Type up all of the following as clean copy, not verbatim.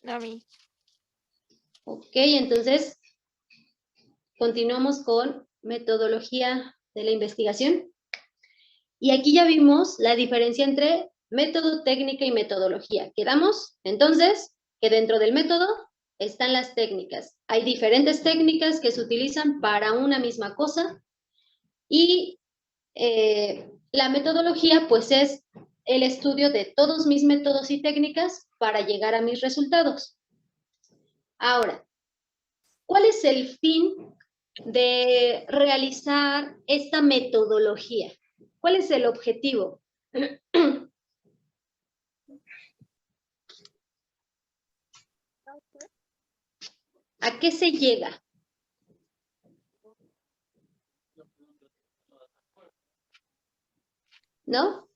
A mí. Ok, entonces continuamos con metodología de la investigación. Y aquí ya vimos la diferencia entre método, técnica y metodología. Quedamos, entonces, que dentro del método están las técnicas. Hay diferentes técnicas que se utilizan para una misma cosa y la metodología, pues, es el estudio de todos mis métodos y técnicas para llegar a mis resultados. Ahora, ¿cuál es el fin de realizar esta metodología? ¿Cuál es el objetivo? ¿A qué se llega? ¿No?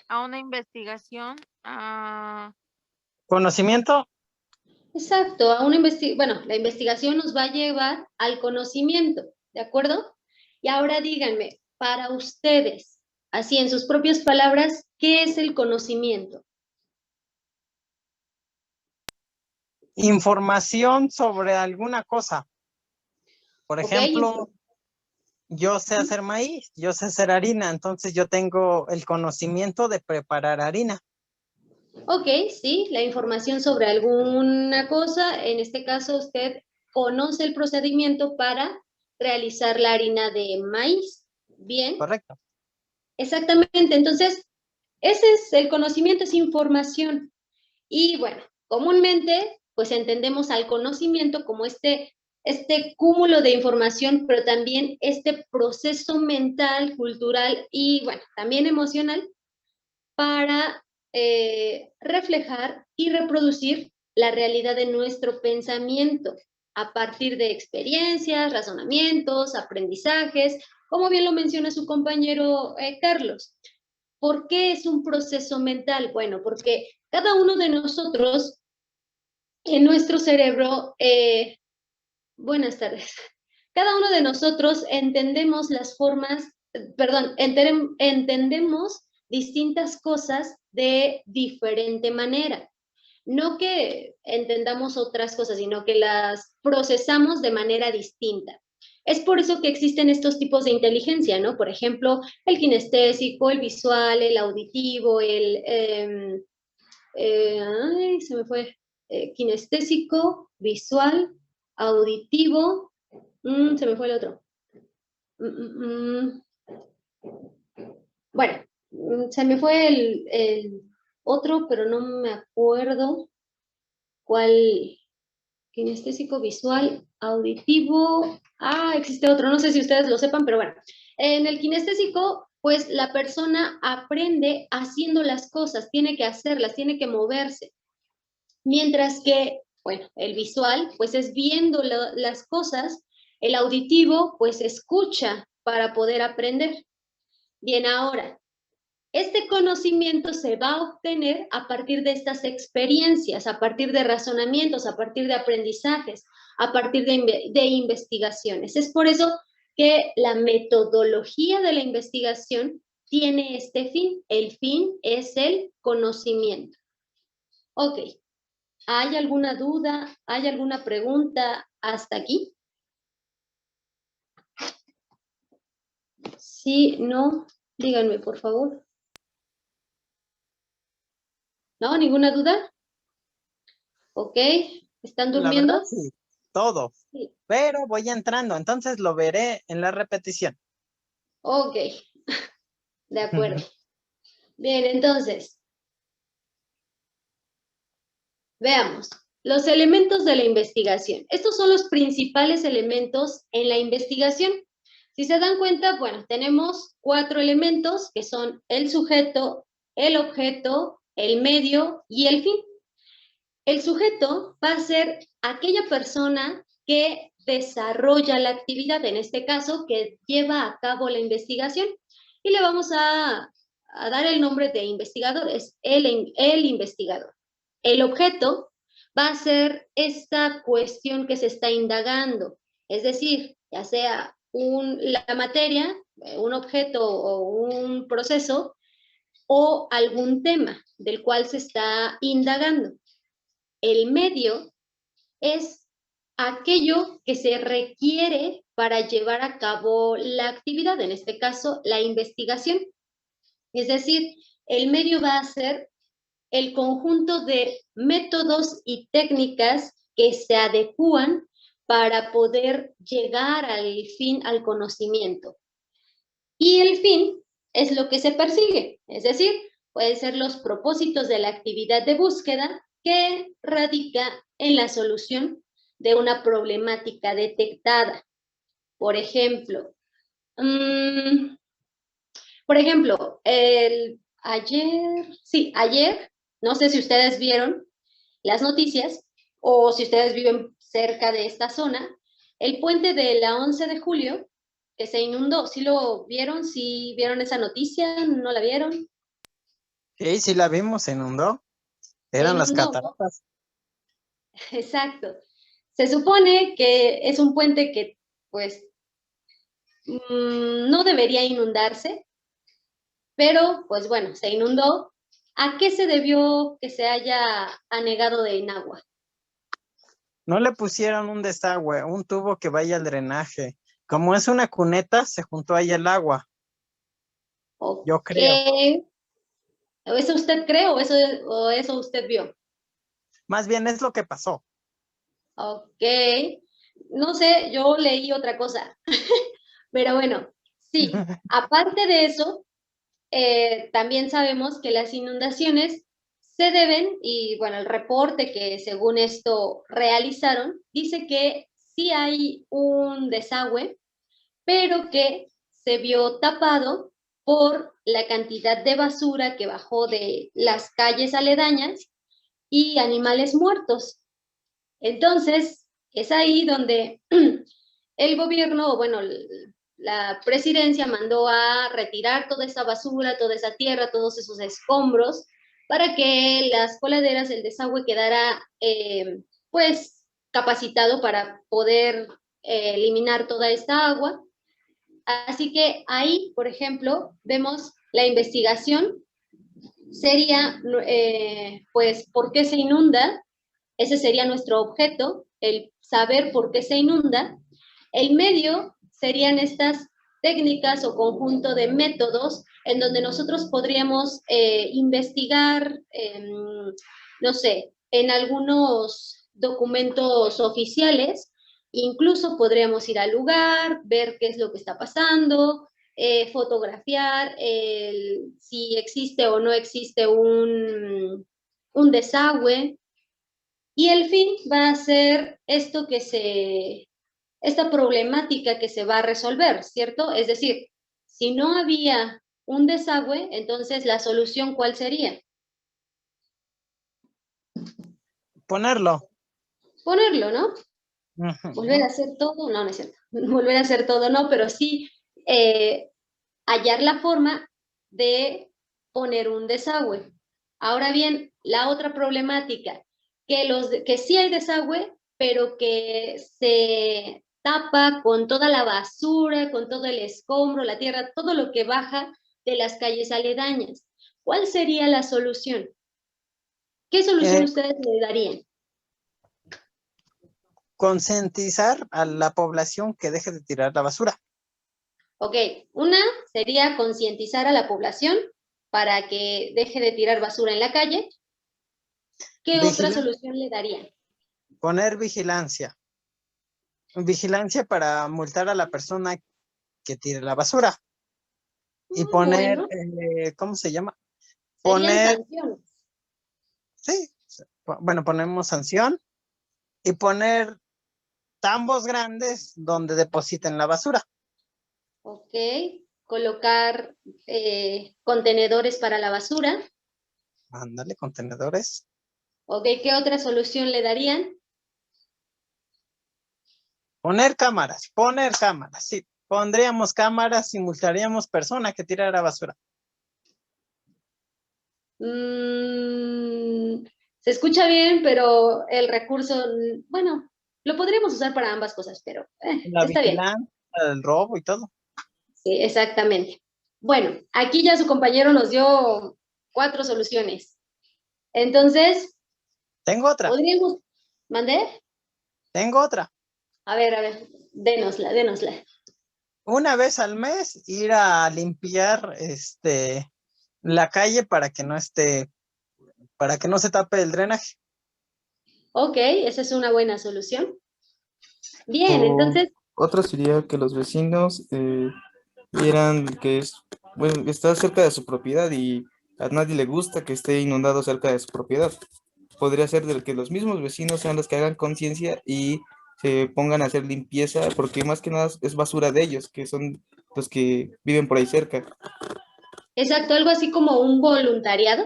A una investigación. ¿Conocimiento? Exacto, bueno, la investigación nos va a llevar al conocimiento, ¿de acuerdo? Y ahora díganme, para ustedes, así en sus propias palabras, ¿qué es el conocimiento? Información sobre alguna cosa. Por Ok, ejemplo, yo sé hacer maíz, yo sé hacer harina, entonces yo tengo el conocimiento de preparar harina. ok, sí, la información sobre alguna cosa, en este caso usted conoce el procedimiento para realizar la harina de maíz. Bien, Correcto. exactamente, entonces ese es el conocimiento, es información. Y bueno, comúnmente pues entendemos al conocimiento como este cúmulo de información, pero también este proceso mental, cultural y bueno, también emocional para reflejar y reproducir la realidad de nuestro pensamiento a partir de experiencias, razonamientos, aprendizajes, como bien lo menciona su compañero Carlos. ¿Por qué es un proceso mental? Bueno, porque cada uno de nosotros en nuestro cerebro, buenas tardes, cada uno de nosotros entendemos las formas, perdón, entendemos distintas cosas de diferente manera. No que entendamos otras cosas, sino que las procesamos de manera distinta. Es por eso que existen estos tipos de inteligencia, ¿no? Por ejemplo, el kinestésico, el visual, el auditivo, ay, se me fue, kinestésico, visual, auditivo, se me fue el otro. Bueno, se me fue el otro, pero no me acuerdo cuál, kinestésico, visual, auditivo, existe otro, no sé si ustedes lo sepan, pero bueno, en el kinestésico, pues la persona aprende haciendo las cosas, tiene que hacerlas, tiene que moverse. Mientras que, bueno, el visual, pues es viendo las cosas, el auditivo, pues escucha para poder aprender. Bien, ahora, este conocimiento se va a obtener a partir de estas experiencias, a partir de razonamientos, a partir de aprendizajes, a partir de investigaciones. Es por eso que la metodología de la investigación tiene este fin. El fin es el conocimiento. Ok. ¿Hay alguna duda? ¿Hay alguna pregunta hasta aquí? Sí, no, díganme por favor. ¿No? ¿Ninguna duda? Ok, ¿están La verdad, durmiendo? sí, todo. Sí. Pero voy entrando, entonces lo veré en la repetición. Ok, de acuerdo. Bien, entonces, veamos. Los elementos de la investigación. Estos son los principales elementos en la investigación. Si se dan cuenta, bueno, tenemos 4 elementos que son el sujeto, el objeto, el medio y el fin. El sujeto va a ser aquella persona que desarrolla la actividad, en este caso, que lleva a cabo la investigación. Y le vamos a dar el nombre de investigador, es el investigador. El objeto va a ser esta cuestión que se está indagando, es decir, ya sea la materia, un objeto o un proceso o algún tema del cual se está indagando. El medio es aquello que se requiere para llevar a cabo la actividad, en este caso, la investigación. Es decir, el medio va a ser el conjunto de métodos y técnicas que se adecúan para poder llegar al fin, al conocimiento. Y el fin es lo que se persigue, es decir, pueden ser los propósitos de la actividad de búsqueda que radica en la solución de una problemática detectada. Por ejemplo, ayer, no sé si ustedes vieron las noticias o si ustedes viven cerca de esta zona, el puente de la 11 de julio que se inundó. ¿Sí lo vieron? ¿Sí vieron esa noticia? ¿No la vieron? Sí, sí la vimos, se inundó. Se Eran las inundó, ¿no? cataratas. Exacto. Se supone que es un puente que, pues, no debería inundarse, pero, pues bueno, se inundó. ¿A qué se debió que se haya anegado en agua? No le pusieron un desagüe, un tubo que vaya al drenaje. Como es una cuneta, se juntó ahí el agua, yo Ok. creo. ¿Eso usted cree o eso usted vio? Más bien es lo que pasó. Ok. No sé, yo leí otra cosa. Pero bueno, sí. Aparte de eso, también sabemos que las inundaciones se deben, y bueno, el reporte que según esto realizaron, dice que sí hay un desagüe, pero que se vio tapado por la cantidad de basura que bajó de las calles aledañas y animales muertos. Entonces, es ahí donde el gobierno, o bueno, la presidencia mandó a retirar toda esa basura, toda esa tierra, todos esos escombros, para que las coladeras, el desagüe quedara, pues, capacitado para poder eliminar toda esta agua. Así que ahí, por ejemplo, vemos la investigación sería, pues, ¿por qué se inunda? Ese sería nuestro objeto, el saber por qué se inunda. El medio serían estas técnicas o conjunto de métodos en donde nosotros podríamos investigar, no sé, en algunos documentos oficiales, incluso podríamos ir al lugar, ver qué es lo que está pasando, fotografiar si existe o no existe un desagüe, y el fin va a ser esta problemática que se va a resolver, ¿cierto? Es decir, si no había un desagüe, entonces la solución, ¿cuál sería? Ponerlo. Ponerlo, ¿no? Volver a Ujú. hacer todo, no, no es cierto. Volver a hacer todo, no, pero sí hallar la forma de poner un desagüe. Ahora bien, la otra problemática, que sí hay desagüe, pero que se tapa con toda la basura, con todo el escombro, la tierra, todo lo que baja de las calles aledañas. ¿Cuál sería la solución? ¿Qué solución Eh, ustedes le darían? Concientizar a la población que deje de tirar la basura. Ok, una sería concientizar a la población para que deje de tirar basura en la calle. ¿Qué otra Vigilar, solución le darían? poner vigilancia. Vigilancia para multar a la persona que tire la basura. Y poner, Bueno, ¿cómo se llama? serían Poner, sanciones. sí, bueno, ponemos sanción y poner tambos grandes donde depositen la basura. Ok, colocar contenedores para la basura. Ándale, contenedores. Ok, ¿qué otra solución le darían? Poner cámaras, sí. Pondríamos cámaras y multaríamos persona que tirara basura. Mm, se escucha bien, pero el recurso, bueno, lo podríamos usar para ambas cosas, pero La está bien. vigilancia, el robo y todo. Sí, exactamente. Bueno, aquí ya su compañero nos dio 4 soluciones. Entonces, Tengo otra, podríamos, ¿mandé? tengo otra. A ver, dénosla. Una vez al mes ir a limpiar la calle para que no se tape el drenaje. Ok, esa es una buena solución. Bien, O entonces, otra sería que los vecinos vieran que bueno, está cerca de su propiedad y a nadie le gusta que esté inundado cerca de su propiedad. Podría ser de que los mismos vecinos sean los que hagan conciencia y se pongan a hacer limpieza, porque más que nada es basura de ellos, que son los que viven por ahí cerca. exacto, algo así como un voluntariado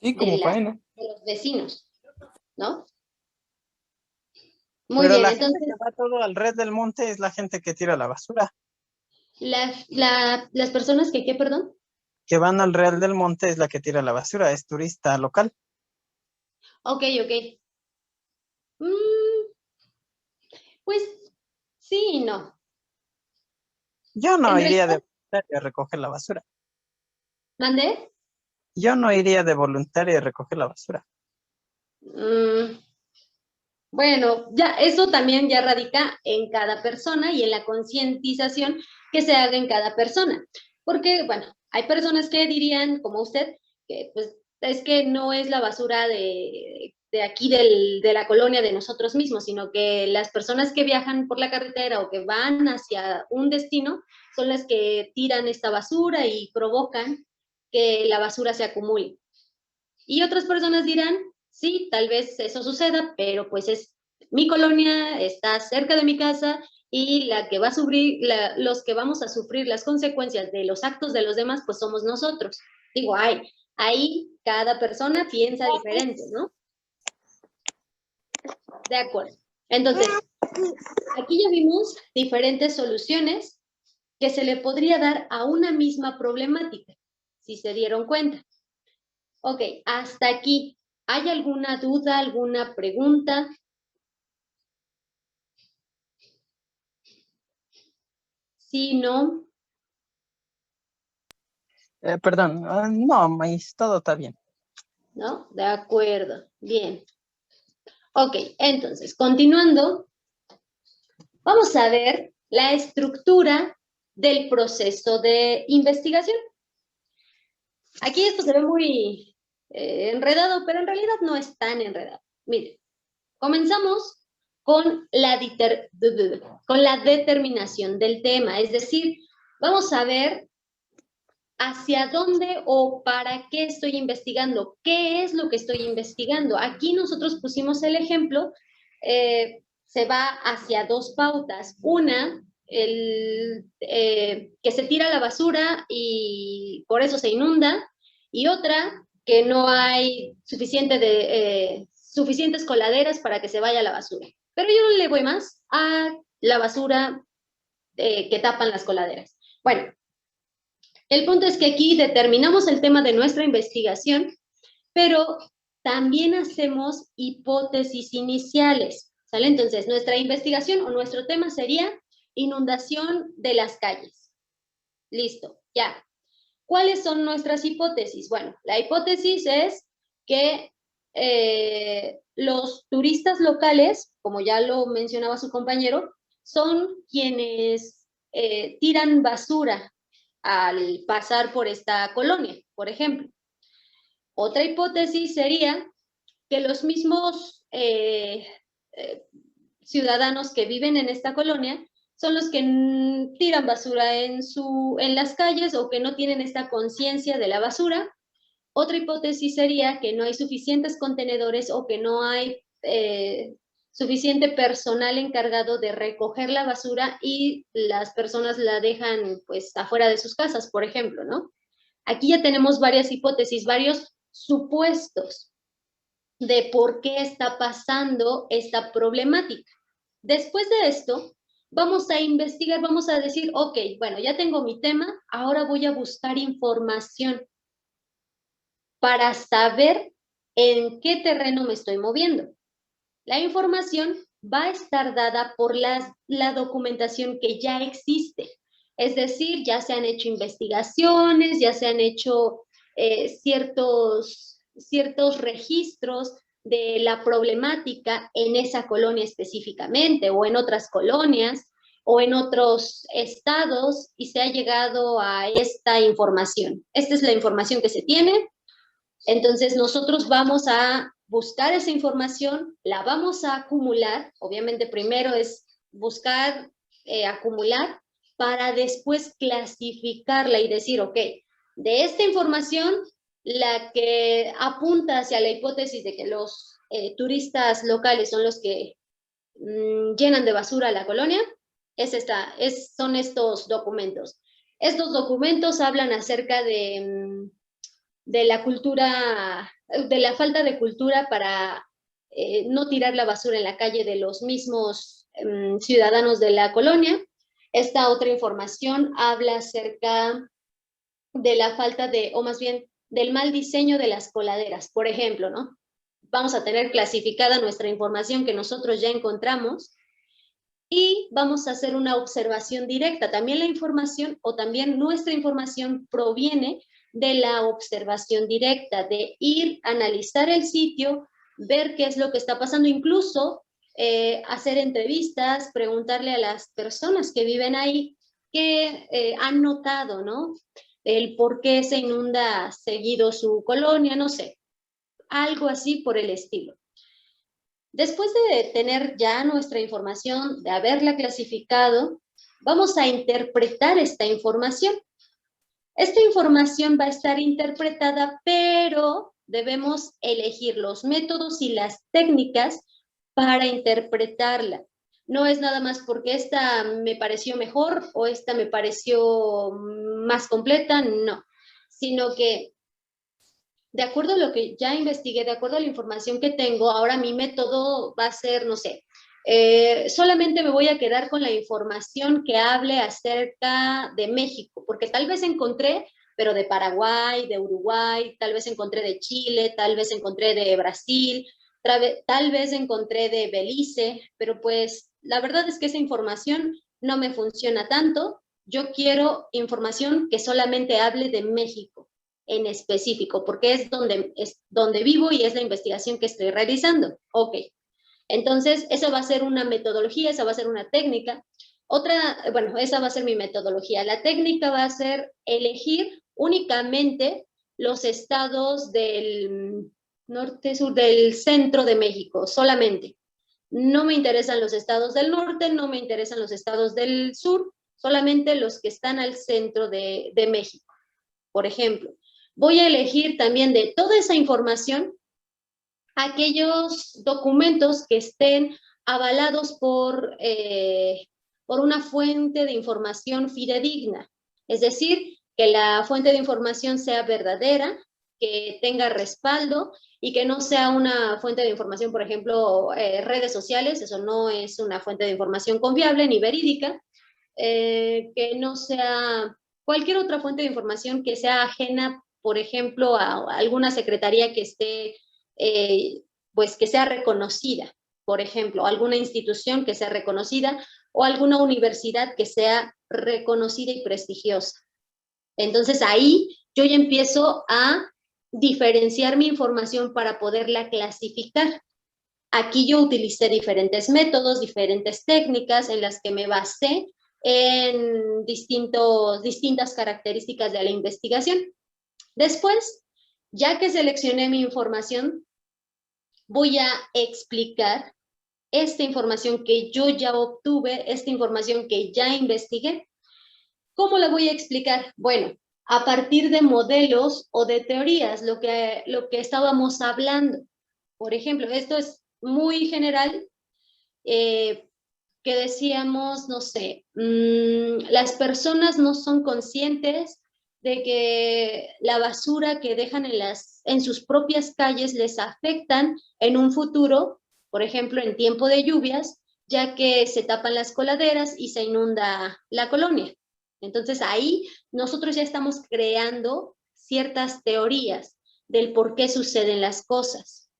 Sí, de, como faena. de los vecinos, ¿no? Muy Pero bien, la gente entonces, que va todo al red del monte es la gente que tira la basura. las personas que, ¿qué, perdón? Que van al Real del Monte es la que tira la basura, es turista local. Ok. Mm, pues sí y no. Yo no En iría realidad, de voluntario a recoger la basura. ¿mandé? Yo no iría de voluntario a recoger la basura. Mm, bueno, ya eso también ya radica en cada persona y en la concientización que se haga en cada persona. Porque, bueno, hay personas que dirían, como usted, que pues es que no es la basura de aquí de la colonia de nosotros mismos, sino que las personas que viajan por la carretera o que van hacia un destino son las que tiran esta basura y provocan que la basura se acumule. Y otras personas dirán, sí, tal vez eso suceda, pero pues es mi colonia, está cerca de mi casa y la que va a sufrir, los que vamos a sufrir las consecuencias de los actos de los demás, pues somos nosotros. Digo, ahí cada persona piensa diferente, ¿no? De acuerdo. Entonces, aquí ya vimos diferentes soluciones que se le podría dar a una misma problemática, si se dieron cuenta. Ok, hasta aquí. ¿Hay alguna duda, alguna pregunta? Sí, no, Perdón, no, maíz, todo está bien. ¿no? De acuerdo, bien. Ok, entonces, continuando, vamos a ver la estructura del proceso de investigación. Aquí esto se ve muy enredado, pero en realidad no es tan enredado. Miren, comenzamos con con la determinación del tema, es decir, vamos a ver hacia dónde o para qué estoy investigando, qué es lo que estoy investigando. Aquí nosotros pusimos el ejemplo, se va hacia 2 pautas. Una, que se tira la basura y por eso se inunda, y otra, que no hay suficientes coladeras para que se vaya la basura. Pero yo le voy más a la basura que tapan las coladeras. Bueno, el punto es que aquí determinamos el tema de nuestra investigación, pero también hacemos hipótesis iniciales, ¿sale? Entonces, nuestra investigación o nuestro tema sería inundación de las calles. Listo, ya. ¿Cuáles son nuestras hipótesis? Bueno, la hipótesis es que los turistas locales, como ya lo mencionaba su compañero, son quienes tiran basura al pasar por esta colonia, por ejemplo. Otra hipótesis sería que los mismos ciudadanos que viven en esta colonia son los que tiran basura en las calles o que no tienen esta conciencia de la basura. Otra hipótesis sería que no hay suficientes contenedores o que no hay suficiente personal encargado de recoger la basura y las personas la dejan pues afuera de sus casas, por ejemplo, ¿no? Aquí ya tenemos varias hipótesis, varios supuestos de por qué está pasando esta problemática. Después de esto, vamos a investigar, vamos a decir, ok, bueno, ya tengo mi tema, ahora voy a buscar información para saber en qué terreno me estoy moviendo. La información va a estar dada por la documentación que ya existe. Es decir, ya se han hecho investigaciones, ya se han hecho ciertos registros de la problemática en esa colonia específicamente, o en otras colonias, o en otros estados, y se ha llegado a esta información. Esta es la información que se tiene. Entonces nosotros vamos a buscar esa información, la vamos a acumular. Obviamente primero es buscar, acumular, para después clasificarla y decir, ok, de esta información, la que apunta hacia la hipótesis de que los turistas locales son los que llenan de basura la colonia, son estos documentos. Estos documentos hablan acerca de la cultura, de la falta de cultura para no tirar la basura en la calle de los mismos ciudadanos de la colonia. Esta otra información habla acerca de la falta de, o más bien, del mal diseño de las coladeras, por ejemplo, ¿no? Vamos a tener clasificada nuestra información que nosotros ya encontramos y vamos a hacer una observación directa. También la información, o también nuestra información, proviene de la observación directa, de ir, analizar el sitio, ver qué es lo que está pasando, incluso hacer entrevistas, preguntarle a las personas que viven ahí qué han notado, ¿no? El por qué se inunda seguido su colonia, no sé, algo así por el estilo. Después de tener ya nuestra información, de haberla clasificado, vamos a interpretar esta información. Esta información va a estar interpretada, pero debemos elegir los métodos y las técnicas para interpretarla. No es nada más porque esta me pareció mejor o esta me pareció más completa, no, sino que de acuerdo a lo que ya investigué, de acuerdo a la información que tengo, ahora mi método va a ser, no sé, solamente me voy a quedar con la información que hable acerca de México, porque tal vez encontré, pero de Paraguay, de Uruguay, tal vez encontré de Chile, tal vez encontré de Brasil, tal vez encontré de Belice, pero pues la verdad es que esa información no me funciona tanto. Yo quiero información que solamente hable de México en específico, porque es donde vivo y es la investigación que estoy realizando. Ok, entonces esa va a ser una metodología, esa va a ser una técnica. Bueno, esa va a ser mi metodología. La técnica va a ser elegir únicamente los estados del norte, sur, del centro de México, solamente. No me interesan los estados del norte, no me interesan los estados del sur, solamente los que están al centro de México. Por ejemplo, voy a elegir también de toda esa información aquellos documentos que estén avalados por una fuente de información fidedigna. Es decir, que la fuente de información sea verdadera, que tenga respaldo y que no sea una fuente de información, por ejemplo, redes sociales. Eso no es una fuente de información confiable ni verídica. Que no sea cualquier otra fuente de información que sea ajena, por ejemplo, a alguna secretaría que esté, pues que sea reconocida, por ejemplo, alguna institución que sea reconocida o alguna universidad que sea reconocida y prestigiosa. Entonces ahí yo ya empiezo a diferenciar mi información para poderla clasificar. Aquí yo utilicé diferentes métodos, diferentes técnicas en las que me basé en distintas características de la investigación. Después, ya que seleccioné mi información, voy a explicar esta información que yo ya obtuve, esta información que ya investigué. ¿Cómo la voy a explicar? Bueno, a partir de modelos o de teorías, lo que estábamos hablando. Por ejemplo, esto es muy general, que decíamos, no sé, las personas no son conscientes de que la basura que dejan en sus propias calles les afectan en un futuro, por ejemplo, en tiempo de lluvias, ya que se tapan las coladeras y se inunda la colonia. Entonces ahí nosotros ya estamos creando ciertas teorías del por qué suceden las cosas.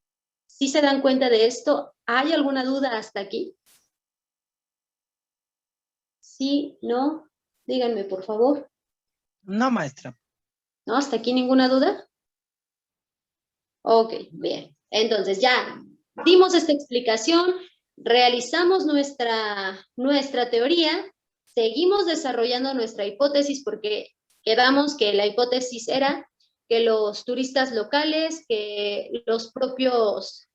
¿Sí se dan cuenta de esto? ¿Hay alguna duda hasta aquí? ¿Sí? ¿No? Díganme, por favor. No, maestra. ¿No? ¿Hasta aquí ninguna duda? Ok, bien. Entonces ya dimos esta explicación, realizamos nuestra teoría, seguimos desarrollando nuestra hipótesis porque quedamos que la hipótesis era que los turistas locales, que los propios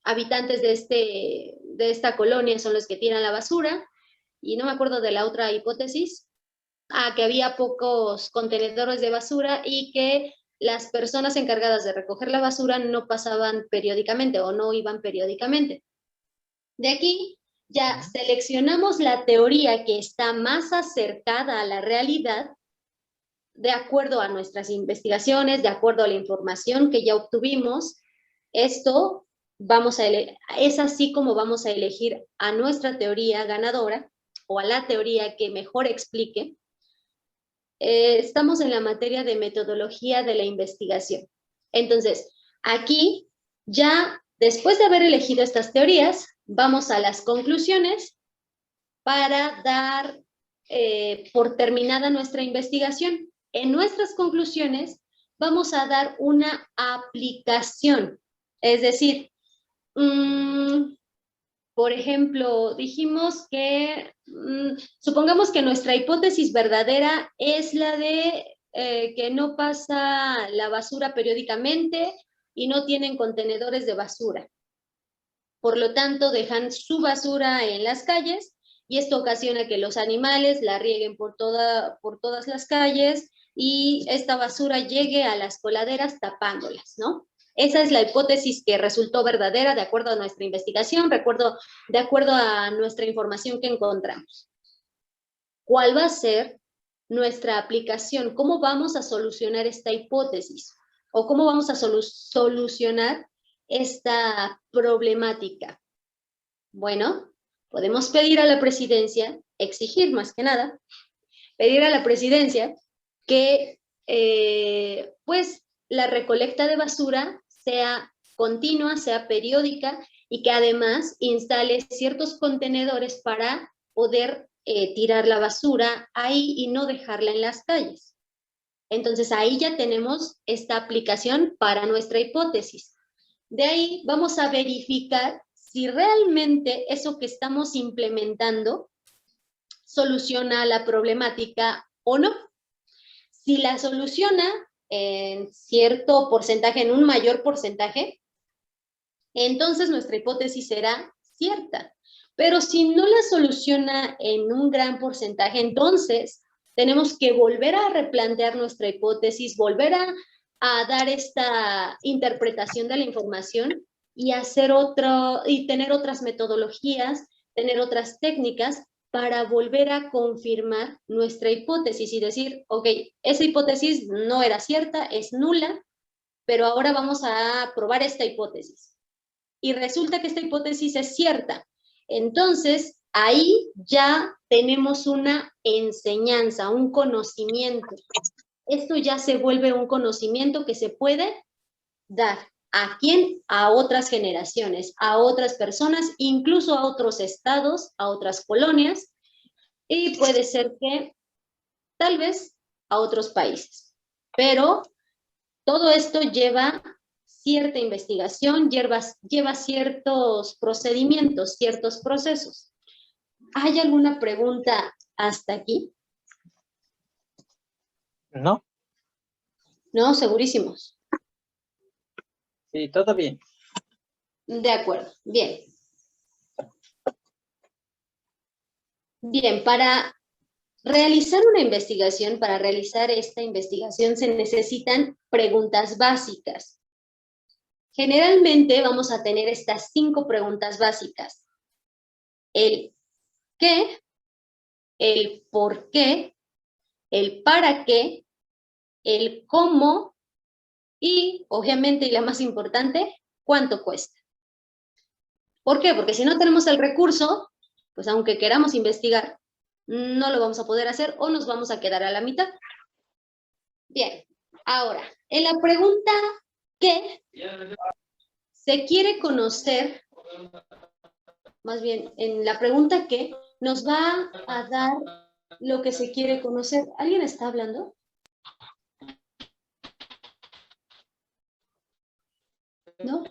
habitantes de esta colonia son los que tiran la basura, y no me acuerdo de la otra hipótesis, que había pocos contenedores de basura y que las personas encargadas de recoger la basura no pasaban periódicamente o no iban periódicamente. De aquí ya seleccionamos la teoría que está más acercada a la realidad de acuerdo a nuestras investigaciones, de acuerdo a la información que ya obtuvimos. Esto es así como vamos a elegir a nuestra teoría ganadora o a la teoría que mejor explique. Estamos en la materia de metodología de la investigación. Entonces, aquí ya después de haber elegido estas teorías, vamos a las conclusiones para dar por terminada nuestra investigación. En nuestras conclusiones vamos a dar una aplicación, es decir, por ejemplo, dijimos que, supongamos que nuestra hipótesis verdadera es la de que no pasa la basura periódicamente y no tienen contenedores de basura. Por lo tanto, dejan su basura en las calles y esto ocasiona que los animales la rieguen por todas las calles y esta basura llegue a las coladeras tapándolas, ¿no? Esa es la hipótesis que resultó verdadera de acuerdo a nuestra investigación, de acuerdo a nuestra información que encontramos. ¿Cuál va a ser nuestra aplicación? ¿Cómo vamos a solucionar esta hipótesis? ¿O cómo vamos a solucionar esta problemática? Bueno, podemos pedir a la presidencia, exigir más que nada, pedir a la presidencia que pues la recolecta de basura sea continua, sea periódica y que además instale ciertos contenedores para poder tirar la basura ahí y no dejarla en las calles. Entonces ahí ya tenemos esta aplicación para nuestra hipótesis. De ahí vamos a verificar si realmente eso que estamos implementando soluciona la problemática o no. Si la soluciona en cierto porcentaje, en un mayor porcentaje, entonces nuestra hipótesis será cierta. Pero si no la soluciona en un gran porcentaje, entonces tenemos que volver a replantear nuestra hipótesis, volver a dar esta interpretación de la información y tener otras metodologías, tener otras técnicas para volver a confirmar nuestra hipótesis y decir, ok, esa hipótesis no era cierta, es nula, pero ahora vamos a probar esta hipótesis. Y resulta que esta hipótesis es cierta. Entonces, ahí ya tenemos una enseñanza, un conocimiento. Esto ya se vuelve un conocimiento que se puede dar. ¿A quién? A otras generaciones, a otras personas, incluso a otros estados, a otras colonias, y puede ser que tal vez a otros países. Pero todo esto lleva cierta investigación, lleva ciertos procedimientos, ciertos procesos. ¿Hay alguna pregunta hasta aquí? No, No, segurísimos. sí, todo bien. De acuerdo, bien. Bien, para realizar una investigación, para realizar esta investigación se necesitan preguntas básicas. Generalmente vamos a tener estas 5 preguntas básicas. El qué, el por qué, el para qué, el cómo y, obviamente, y la más importante, cuánto cuesta. ¿Por qué? Porque si no tenemos el recurso, pues aunque queramos investigar, no lo vamos a poder hacer o nos vamos a quedar a la mitad. Bien, ahora, en la pregunta ¿qué? Se quiere conocer, más bien, en la pregunta ¿qué? Nos va a dar lo que se quiere conocer. ¿Alguien está hablando? ¿No?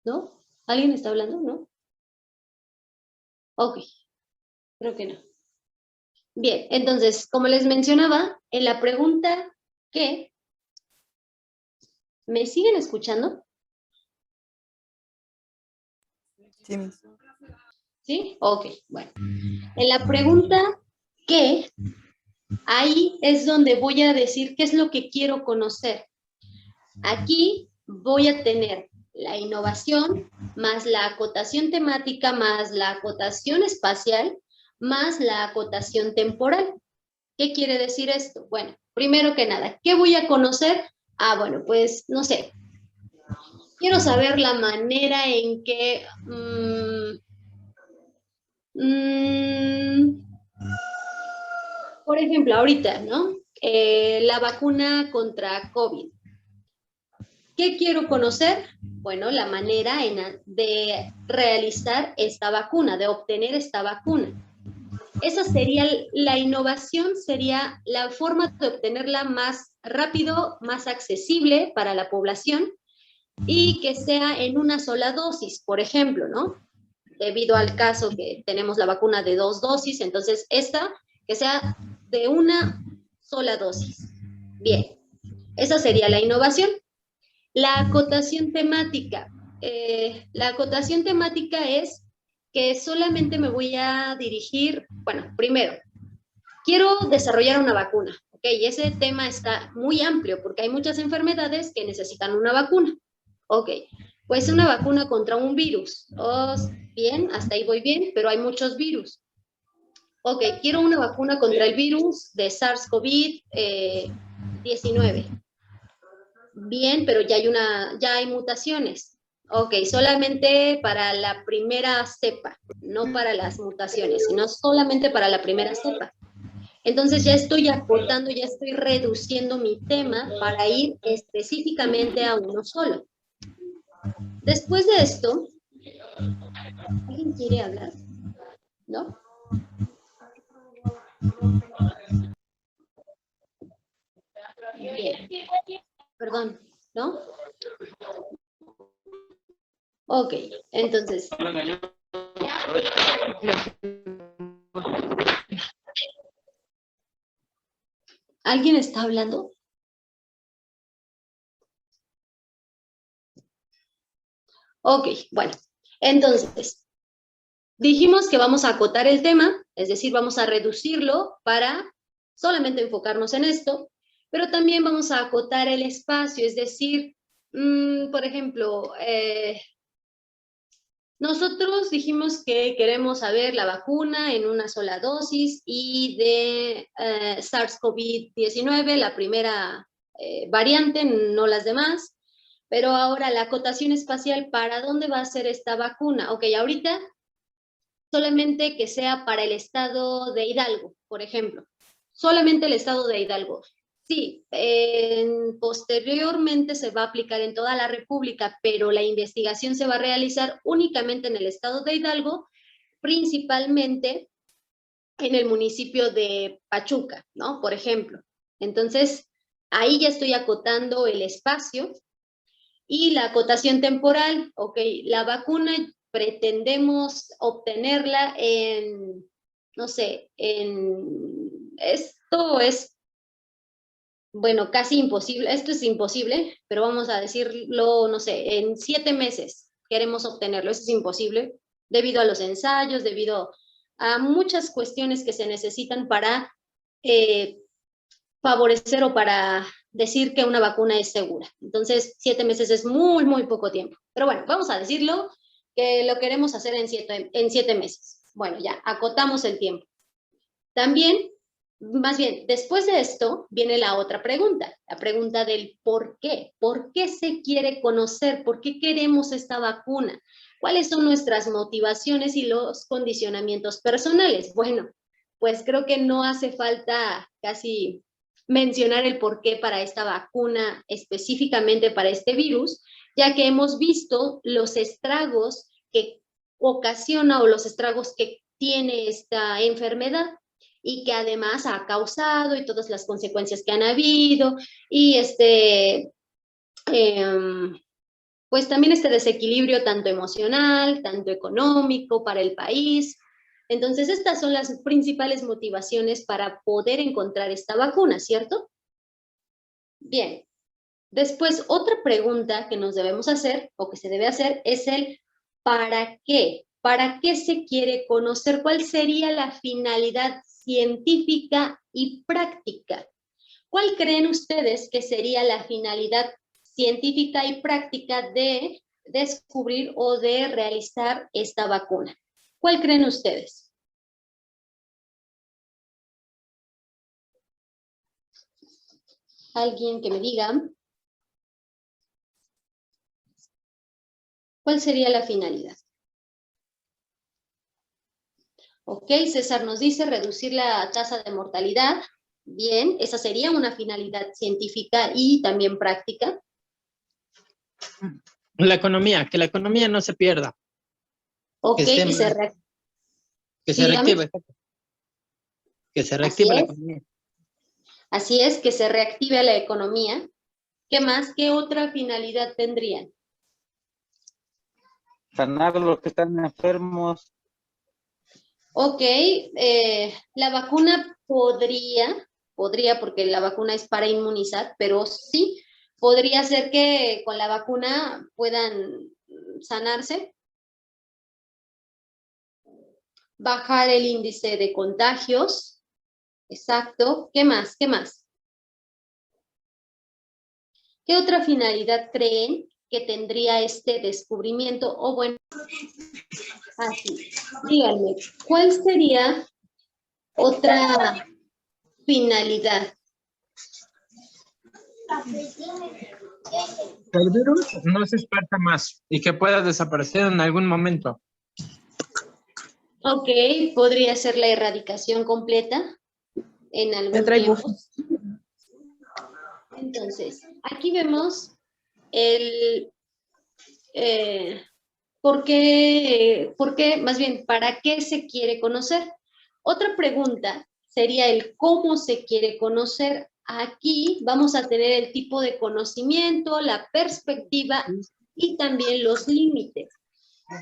¿No? ¿Alguien está hablando? ¿No? Ok, creo que no. Bien, entonces, como les mencionaba, en la pregunta ¿qué? ¿Me siguen escuchando? Sí, Miss. ¿Sí? Ok, bueno. En la pregunta ¿qué? Ahí es donde voy a decir qué es lo que quiero conocer. Aquí voy a tener la innovación, más la acotación temática, más la acotación espacial, más la acotación temporal. ¿Qué quiere decir esto? Bueno, primero que nada, ¿qué voy a conocer? Ah, bueno, pues no sé. Quiero saber la manera en que por ejemplo, ahorita, ¿no? La vacuna contra COVID. ¿Qué quiero conocer? Bueno, la manera de realizar esta vacuna, de obtener esta vacuna. Esa sería la innovación, sería la forma de obtenerla más rápido, más accesible para la población y que sea en una sola dosis, por ejemplo, ¿no? Debido al caso que tenemos la vacuna de 2 dosis, entonces esta que sea de una sola dosis. Bien, esa sería la innovación. La acotación temática. La acotación temática es que solamente me voy a dirigir, bueno, primero, quiero desarrollar una vacuna, ¿ok? Y ese tema está muy amplio porque hay muchas enfermedades que necesitan una vacuna, ¿ok? Pues una vacuna contra un virus. Oh, bien, hasta ahí voy bien, pero hay muchos virus. Ok, quiero una vacuna contra el virus de SARS-CoV-19. Bien, pero ya hay mutaciones. Ok, solamente para la primera cepa, no para las mutaciones, sino solamente para la primera cepa. Entonces ya estoy acotando, ya estoy reduciendo mi tema para ir específicamente a uno solo. Después de esto, ¿alguien quiere hablar? ¿No? Bien. Perdón, ¿no? Ok, entonces. ¿Alguien está hablando? Ok, bueno. Entonces, dijimos que vamos a acotar el tema, es decir, vamos a reducirlo para solamente enfocarnos en esto, pero también vamos a acotar el espacio, es decir, por ejemplo, nosotros dijimos que queremos saber la vacuna en una sola dosis y de SARS-CoV-19, la primera variante, no las demás. Pero ahora la acotación espacial, ¿para dónde va a ser esta vacuna? Ok, ahorita solamente que sea para el estado de Hidalgo, por ejemplo. Solamente el estado de Hidalgo. Sí, posteriormente se va a aplicar en toda la República, pero la investigación se va a realizar únicamente en el estado de Hidalgo, principalmente en el municipio de Pachuca, ¿no? Por ejemplo. Entonces, ahí ya estoy acotando el espacio y la acotación temporal. Ok, la vacuna pretendemos obtenerla en, no sé, esto es, bueno, casi imposible, esto es imposible, pero vamos a decirlo, no sé, en 7 meses queremos obtenerlo, eso es imposible, debido a los ensayos, debido a muchas cuestiones que se necesitan para favorecer o para decir que una vacuna es segura. Entonces, 7 meses es muy, muy poco tiempo. Pero bueno, vamos a decirlo que lo queremos hacer en 7 meses. Bueno, ya, acotamos el tiempo. También, más bien, después de esto viene la otra pregunta, la pregunta del por qué. ¿Por qué se quiere conocer? ¿Por qué queremos esta vacuna? ¿Cuáles son nuestras motivaciones y los condicionamientos personales? Bueno, pues creo que no hace falta casi mencionar el porqué para esta vacuna, específicamente para este virus, ya que hemos visto los estragos que ocasiona o los estragos que tiene esta enfermedad y que además ha causado y todas las consecuencias que han habido y pues también este desequilibrio tanto emocional, tanto económico para el país. Entonces, estas son las principales motivaciones para poder encontrar esta vacuna, ¿cierto? Bien. Después, otra pregunta que nos debemos hacer, o que se debe hacer, es el ¿para qué? ¿Para qué se quiere conocer? ¿Cuál sería la finalidad científica y práctica? ¿Cuál creen ustedes que sería la finalidad científica y práctica de descubrir o de realizar esta vacuna? ¿Cuál creen ustedes? ¿Alguien que me diga? ¿Cuál sería la finalidad? Ok, César nos dice reducir la tasa de mortalidad. Bien, esa sería una finalidad científica y también práctica. La economía, que la economía no se pierda. Ok, Que esté que se, más- que sí, se dígame. reactive. Que se reactive la es. economía. Así es, que se reactive la economía. ¿Qué más? ¿Qué otra finalidad tendrían? Sanar a los que están enfermos. Ok, la vacuna podría, porque la vacuna es para inmunizar, pero sí, podría ser que con la vacuna puedan sanarse, bajar el índice de contagios. Exacto. ¿Qué más? ¿Qué más? ¿Qué otra finalidad creen que tendría este descubrimiento? O bueno, así, díganme, ¿cuál sería otra finalidad? Que el virus no se esparta más y que pueda desaparecer en algún momento. Ok, podría ser la erradicación completa en algún tiempo. Entonces, aquí vemos el por qué, más bien, ¿para qué se quiere conocer? Otra pregunta sería el cómo se quiere conocer. Aquí vamos a tener el tipo de conocimiento, la perspectiva y también los límites.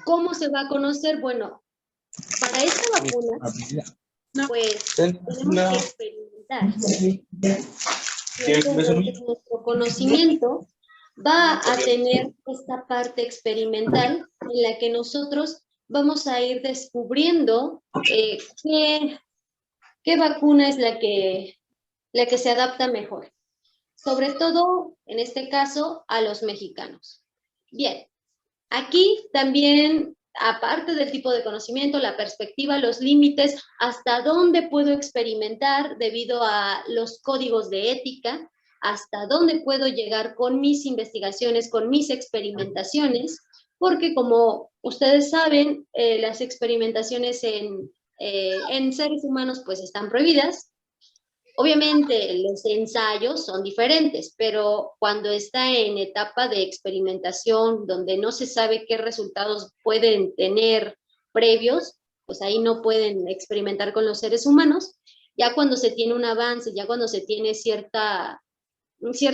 ¿Cómo se va a conocer? Bueno, para esta vacuna, pues tenemos que experimentar. Entonces, nuestro conocimiento va a tener esta parte experimental en la que nosotros vamos a ir descubriendo qué vacuna es la que se adapta mejor. Sobre todo, en este caso, a los mexicanos. Bien, aquí también, aparte del tipo de conocimiento, la perspectiva, los límites, hasta dónde puedo experimentar debido a los códigos de ética, hasta dónde puedo llegar con mis investigaciones, con mis experimentaciones, porque como ustedes saben, las experimentaciones en seres humanos pues están prohibidas. Obviamente los ensayos son diferentes, pero cuando está en etapa de experimentación, donde no se sabe qué resultados pueden tener previos, pues ahí no pueden experimentar con los seres humanos. Ya cuando se tiene un avance, ya cuando se tiene cierta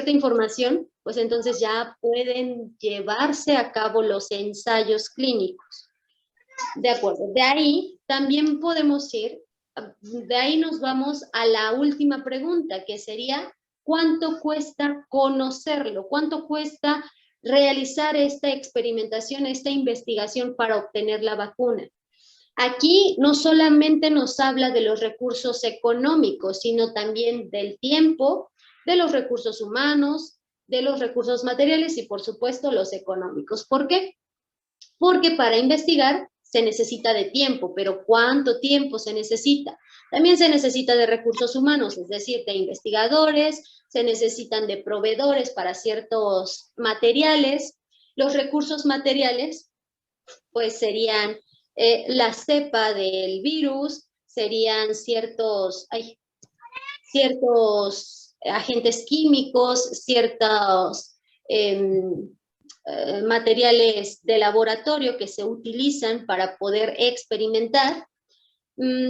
información, pues entonces ya pueden llevarse a cabo los ensayos clínicos. De acuerdo, de ahí también podemos ir, de ahí nos vamos a la última pregunta, que sería, ¿cuánto cuesta conocerlo? ¿Cuánto cuesta realizar esta experimentación, esta investigación para obtener la vacuna? Aquí no solamente nos habla de los recursos económicos, sino también del tiempo, de los recursos humanos, de los recursos materiales y por supuesto los económicos. ¿Por qué? Porque para investigar se necesita de tiempo, pero ¿cuánto tiempo se necesita? También se necesita de recursos humanos, es decir, de investigadores, se necesitan de proveedores para ciertos materiales. Los recursos materiales, pues serían la cepa del virus, serían ciertos agentes químicos, ciertos materiales de laboratorio que se utilizan para poder experimentar.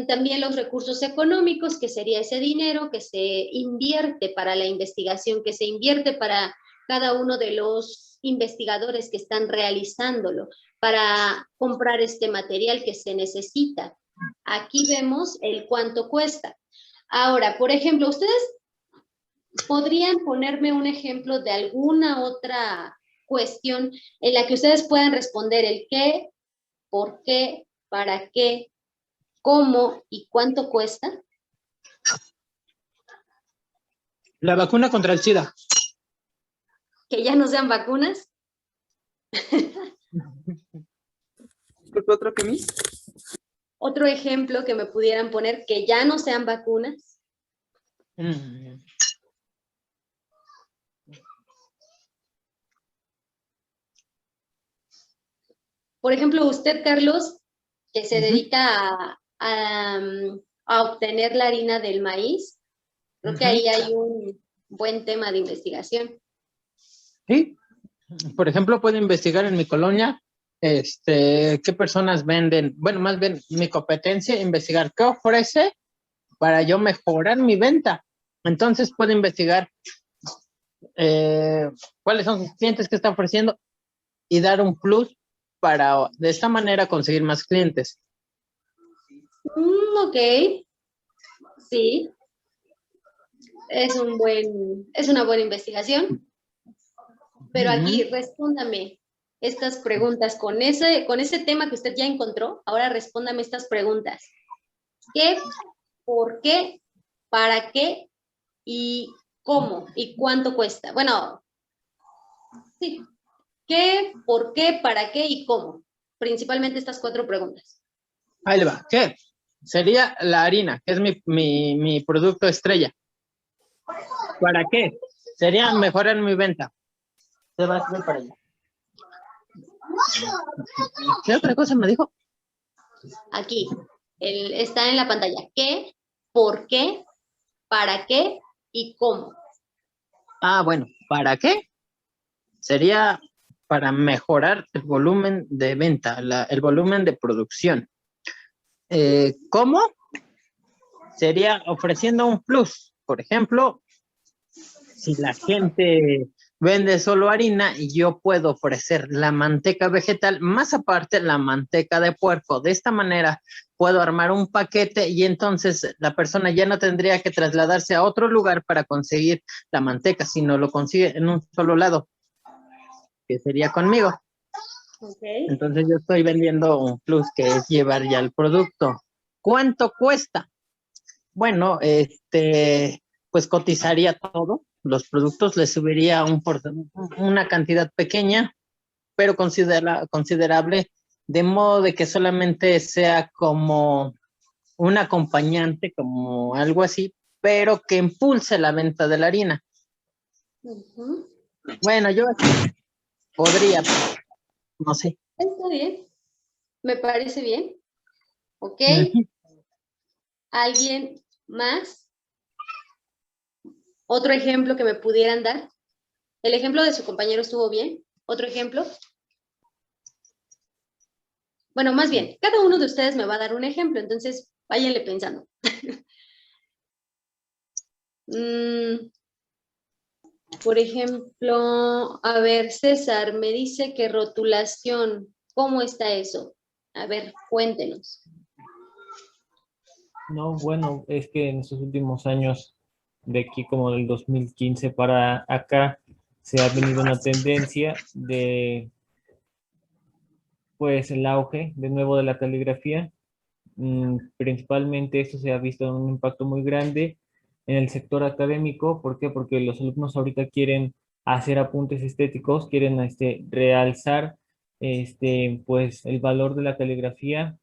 También los recursos económicos, que sería ese dinero que se invierte para la investigación, que se invierte para cada uno de los investigadores que están realizándolo, para comprar este material que se necesita. Aquí vemos el cuánto cuesta. Ahora, por ejemplo, ¿ustedes podrían ponerme un ejemplo de alguna otra cuestión en la que ustedes puedan responder el qué, por qué, para qué, cómo y cuánto cuesta? La vacuna contra el SIDA. Que ya no sean vacunas. ¿Otro que mí? Otro ejemplo que me pudieran poner que ya no sean vacunas. Mm, Por ejemplo, usted, Carlos, que se Ujú. dedica a obtener la harina del maíz, creo que Ujú. ahí hay un buen tema de investigación. Sí. Por ejemplo, puedo investigar en mi colonia qué personas venden, bueno, más bien mi competencia, investigar qué ofrece para yo mejorar mi venta. Entonces puedo investigar cuáles son sus clientes que está ofreciendo y dar un plus para de esta manera conseguir más clientes. Ok, sí, es una buena investigación, pero aquí respóndame estas preguntas con ese tema que usted ya encontró. Ahora respóndame estas preguntas. ¿Qué, por qué, para qué y cómo y cuánto cuesta? Bueno, sí. ¿Qué, por qué, para qué y cómo? Principalmente estas 4 preguntas. Ahí le va. ¿Qué? Sería la harina, que es mi producto estrella. ¿Para qué? Sería mejorar mi venta. Se va a hacer para allá. ¿Qué otra cosa me dijo? Aquí, está en la pantalla. ¿Qué, por qué, para qué y cómo? Ah, bueno, ¿para qué? Sería para mejorar el volumen de venta, el volumen de producción. ¿Cómo? Sería ofreciendo un plus. Por ejemplo, si la gente vende solo harina, yo puedo ofrecer la manteca vegetal, más aparte la manteca de puerco. De esta manera puedo armar un paquete y entonces la persona ya no tendría que trasladarse a otro lugar para conseguir la manteca, sino lo consigue en un solo lado, que sería conmigo. Okay. Entonces yo estoy vendiendo un plus que es llevar ya el producto. ¿Cuánto cuesta? Bueno, pues cotizaría todo. Los productos le subiría una cantidad pequeña, pero considerable, de modo de que solamente sea como un acompañante, como algo así, pero que impulse la venta de la harina. Uh-huh. Bueno, yo podría, no sé. Está bien. Me parece bien. ¿Ok? Uh-huh. ¿Alguien más? ¿Otro ejemplo que me pudieran dar? ¿El ejemplo de su compañero estuvo bien? ¿Otro ejemplo? Bueno, más bien, cada uno de ustedes me va a dar un ejemplo, entonces váyanle pensando. Por ejemplo, a ver, César me dice que rotulación, ¿cómo está eso? A ver, cuéntenos. No, bueno, es que en estos últimos años, de aquí como del 2015 para acá, se ha venido una tendencia de, pues, el auge de nuevo de la caligrafía. Principalmente esto se ha visto un impacto muy grande en el sector académico. ¿Por qué? Porque los alumnos ahorita quieren hacer apuntes estéticos, quieren realzar pues, el valor de la caligrafía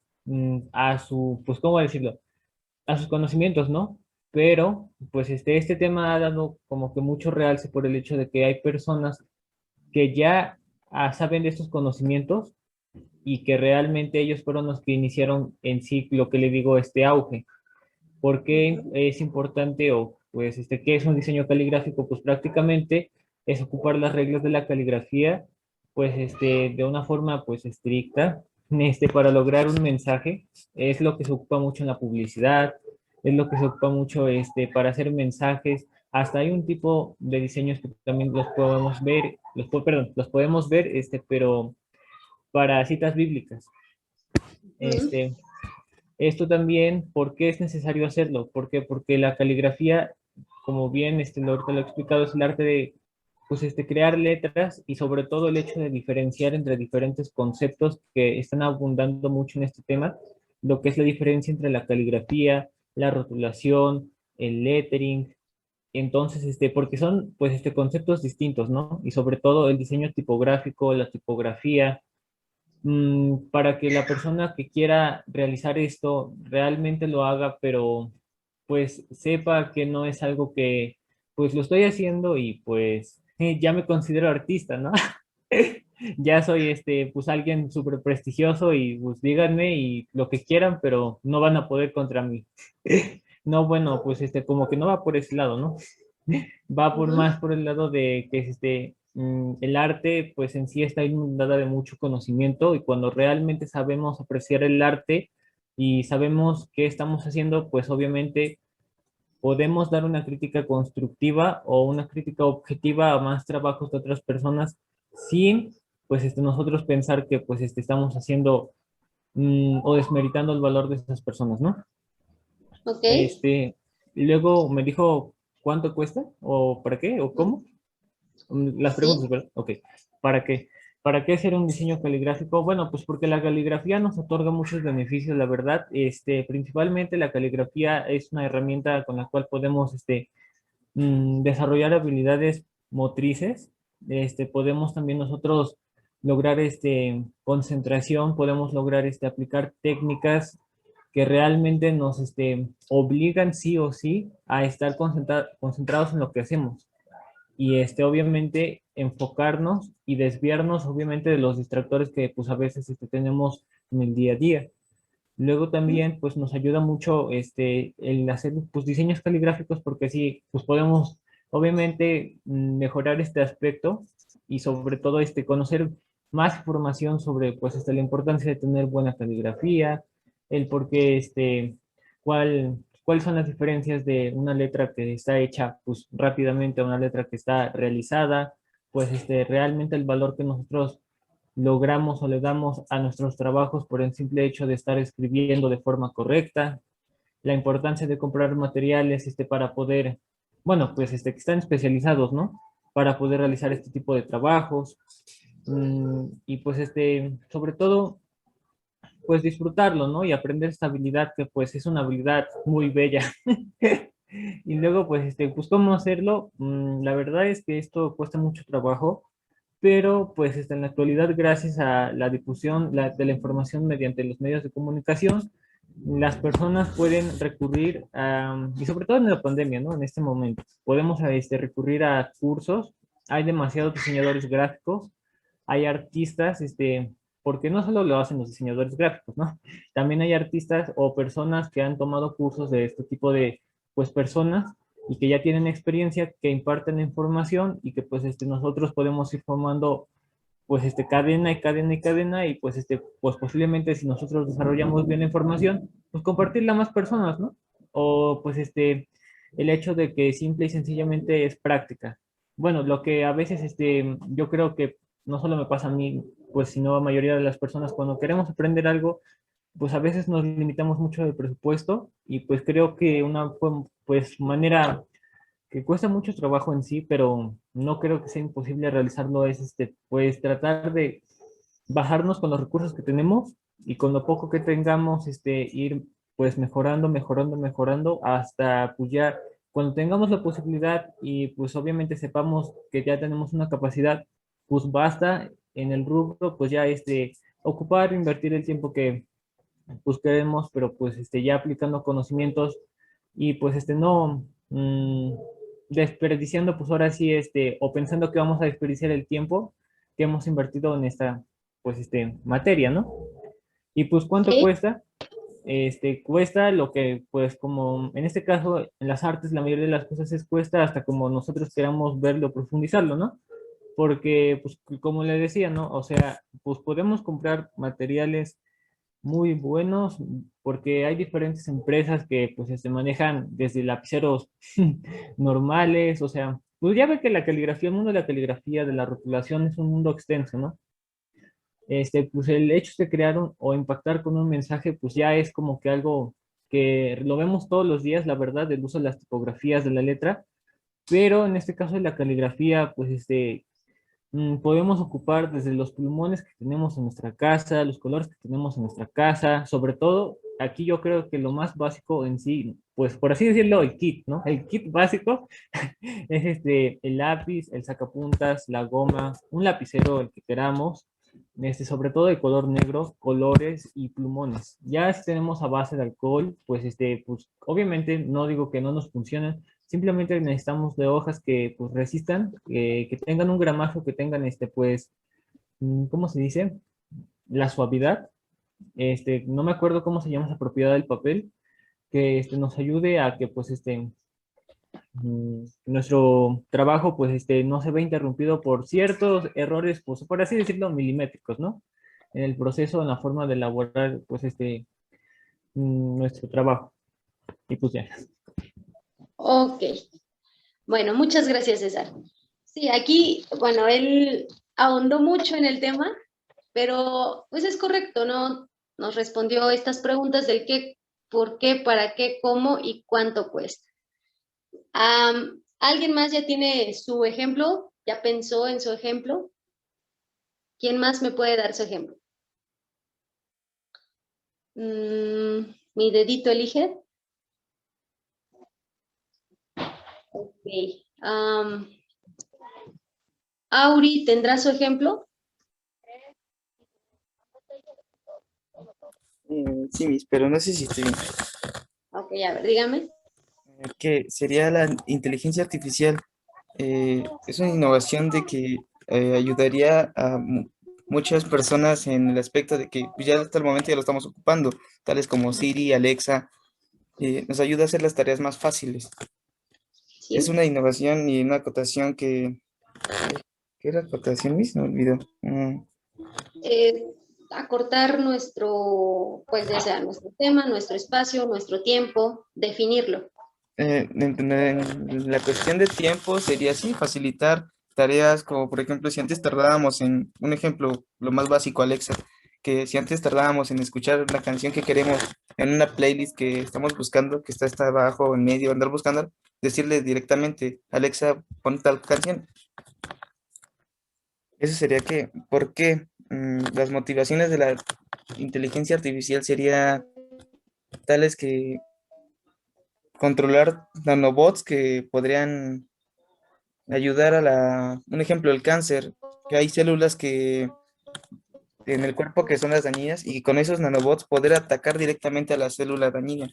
a su, pues, ¿cómo decirlo? A sus conocimientos, ¿no? Pero, pues, este tema ha dado como que mucho realce por el hecho de que hay personas que ya saben de estos conocimientos y que realmente ellos fueron los que iniciaron en sí lo que le digo, este auge. ¿Por qué es importante o pues, ¿qué es un diseño caligráfico? Pues prácticamente es ocupar las reglas de la caligrafía, pues, de una forma, pues, estricta, para lograr un mensaje. Es lo que se ocupa mucho en la publicidad, es lo que se ocupa mucho, para hacer mensajes. Hasta hay un tipo de diseños que también los podemos ver, perdón, los podemos ver, pero para citas bíblicas. Ujú. Esto también, ¿por qué es necesario hacerlo? ¿Por qué? Porque la caligrafía, como bien ahorita lo he explicado, es el arte de pues, crear letras y sobre todo el hecho de diferenciar entre diferentes conceptos que están abundando mucho en este tema, lo que es la diferencia entre la caligrafía, la rotulación, el lettering. Entonces, porque son pues conceptos distintos, ¿no? Y sobre todo el diseño tipográfico, la tipografía, para que la persona que quiera realizar esto realmente lo haga, pero pues sepa que no es algo que pues lo estoy haciendo y pues ya me considero artista, ¿no? Ya soy pues alguien súper prestigioso y pues díganme y lo que quieran, pero no van a poder contra mí. No, bueno, pues como que no va por ese lado, ¿no? Va por Ujú. más por el lado de que el arte pues en sí está inundada de mucho conocimiento y cuando realmente sabemos apreciar el arte y sabemos qué estamos haciendo, pues obviamente podemos dar una crítica constructiva o una crítica objetiva a más trabajos de otras personas sin pues nosotros pensar que pues estamos haciendo o desmeritando el valor de esas personas, ¿no? Ok. Y luego me dijo, ¿cuánto cuesta? ¿O para qué? ¿O cómo? Las preguntas, Sí. ¿verdad? Ok. ¿Para qué? ¿Para qué hacer un diseño caligráfico? Bueno, pues porque la caligrafía nos otorga muchos beneficios, la verdad. Principalmente la caligrafía es una herramienta con la cual podemos desarrollar habilidades motrices. Podemos también nosotros lograr concentración, podemos lograr aplicar técnicas que realmente nos obligan sí o sí a estar concentrados en lo que hacemos y obviamente enfocarnos y desviarnos obviamente de los distractores que pues a veces tenemos en el día a día. Luego también pues nos ayuda mucho el hacer pues diseños caligráficos porque así pues podemos obviamente mejorar este aspecto y sobre todo conocer más información sobre pues la importancia de tener buena caligrafía, el por qué cuáles son las diferencias de una letra que está hecha pues rápidamente a una letra que está realizada, pues realmente el valor que nosotros logramos o le damos a nuestros trabajos por el simple hecho de estar escribiendo de forma correcta, la importancia de comprar materiales para poder, bueno, pues que están especializados, ¿no? Para poder realizar este tipo de trabajos. Y pues sobre todo, pues disfrutarlo, ¿no? Y aprender esta habilidad que pues es una habilidad muy bella. Y luego, pues cómo hacerlo. La verdad es que esto cuesta mucho trabajo, pero pues en la actualidad, gracias a la difusión de la información mediante los medios de comunicación, las personas pueden recurrir y sobre todo en la pandemia, ¿no? En este momento, podemos recurrir a cursos, hay demasiados diseñadores gráficos, hay artistas, porque no solo lo hacen los diseñadores gráficos, ¿no? También hay artistas o personas que han tomado cursos de este tipo de, pues, personas y que ya tienen experiencia, que imparten información y que pues nosotros podemos ir formando pues cadena y cadena y cadena y pues pues posiblemente si nosotros desarrollamos bien la información, pues compartirla a más personas, ¿no? O pues el hecho de que simple y sencillamente es práctica. Bueno, lo que a veces yo creo que no solo me pasa a mí, pues sino a la mayoría de las personas cuando queremos aprender algo, pues a veces nos limitamos mucho del presupuesto y pues creo que una pues manera que cuesta mucho trabajo en sí, pero no creo que sea imposible realizarlo, es pues tratar de bajarnos con los recursos que tenemos y con lo poco que tengamos, ir pues mejorando, mejorando, mejorando hasta pues ya cuando tengamos la posibilidad y pues obviamente sepamos que ya tenemos una capacidad, pues basta en el rubro, pues ya ocupar, invertir el tiempo que pues queremos, pero pues ya aplicando conocimientos y pues no desperdiciando pues ahora sí o pensando que vamos a desperdiciar el tiempo que hemos invertido en esta pues materia, ¿no? Y pues ¿cuánto Ok. cuesta? cuesta lo que, pues, como en este caso, en las artes, la mayoría de las cosas es cuesta hasta como nosotros queramos verlo, profundizarlo, ¿no? Porque, pues, como le decía, ¿no? O sea, pues podemos comprar materiales muy buenos porque hay diferentes empresas que, pues, se manejan desde lapiceros normales, o sea, pues ya ve que la caligrafía, el mundo de la caligrafía, de la rotulación es un mundo extenso, ¿no? Pues el hecho de crear o impactar con un mensaje, pues ya es como que algo que lo vemos todos los días, la verdad, el uso de las tipografías de la letra, pero en este caso de la caligrafía, pues podemos ocupar desde los plumones que tenemos en nuestra casa, los colores que tenemos en nuestra casa, sobre todo, aquí yo creo que lo más básico en sí, pues por así decirlo, el kit, ¿no? El kit básico es el lápiz, el sacapuntas, la goma, un lapicero, el que queramos, sobre todo de color negro, colores y plumones. Ya si tenemos a base de alcohol, pues obviamente no digo que no nos funcionen, simplemente necesitamos de hojas que pues resistan, que tengan un gramaje, que tengan pues, ¿cómo se dice? La suavidad. No me acuerdo cómo se llama esa propiedad del papel, que nos ayude a que pues nuestro trabajo pues no se ve interrumpido por ciertos errores, pues por así decirlo, milimétricos, ¿no? En el proceso, en la forma de elaborar pues nuestro trabajo. Y pues ya. Ok. Bueno, muchas gracias, César. Sí, aquí, bueno, él ahondó mucho en el tema, pero pues es correcto, ¿no? Nos respondió estas preguntas del qué, por qué, para qué, cómo y cuánto cuesta. ¿Alguien más ya tiene su ejemplo? ¿Ya pensó en su ejemplo? ¿Quién más me puede dar su ejemplo? Mi dedito elige. Ok. Auri, ¿tendrá su ejemplo? Sí, Miss, pero no sé si estoy bien. Ok, a ver, dígame. Que sería la inteligencia artificial. Es una innovación de que ayudaría a muchas personas en el aspecto de que pues, ya hasta el momento ya lo estamos ocupando, tales como Siri, Alexa, nos ayuda a hacer las tareas más fáciles. Sí. Es una innovación y una acotación que... ¿Qué era acotación, Miss? Me olvidó. Acortar nuestro, pues ya sea nuestro tema, nuestro espacio, nuestro tiempo, definirlo. En la cuestión de tiempo sería así, facilitar tareas como por ejemplo si antes tardábamos en, un ejemplo, lo más básico, Alexa, que si antes tardábamos en escuchar la canción que queremos en una playlist que estamos buscando, que está abajo, en medio, andar buscando, decirle directamente, Alexa, pon tal canción. Eso sería que, ¿por qué? Las motivaciones de la inteligencia artificial sería tales que controlar nanobots que podrían ayudar un ejemplo, el cáncer, que hay células que en el cuerpo que son las dañinas y con esos nanobots poder atacar directamente a la célula dañina.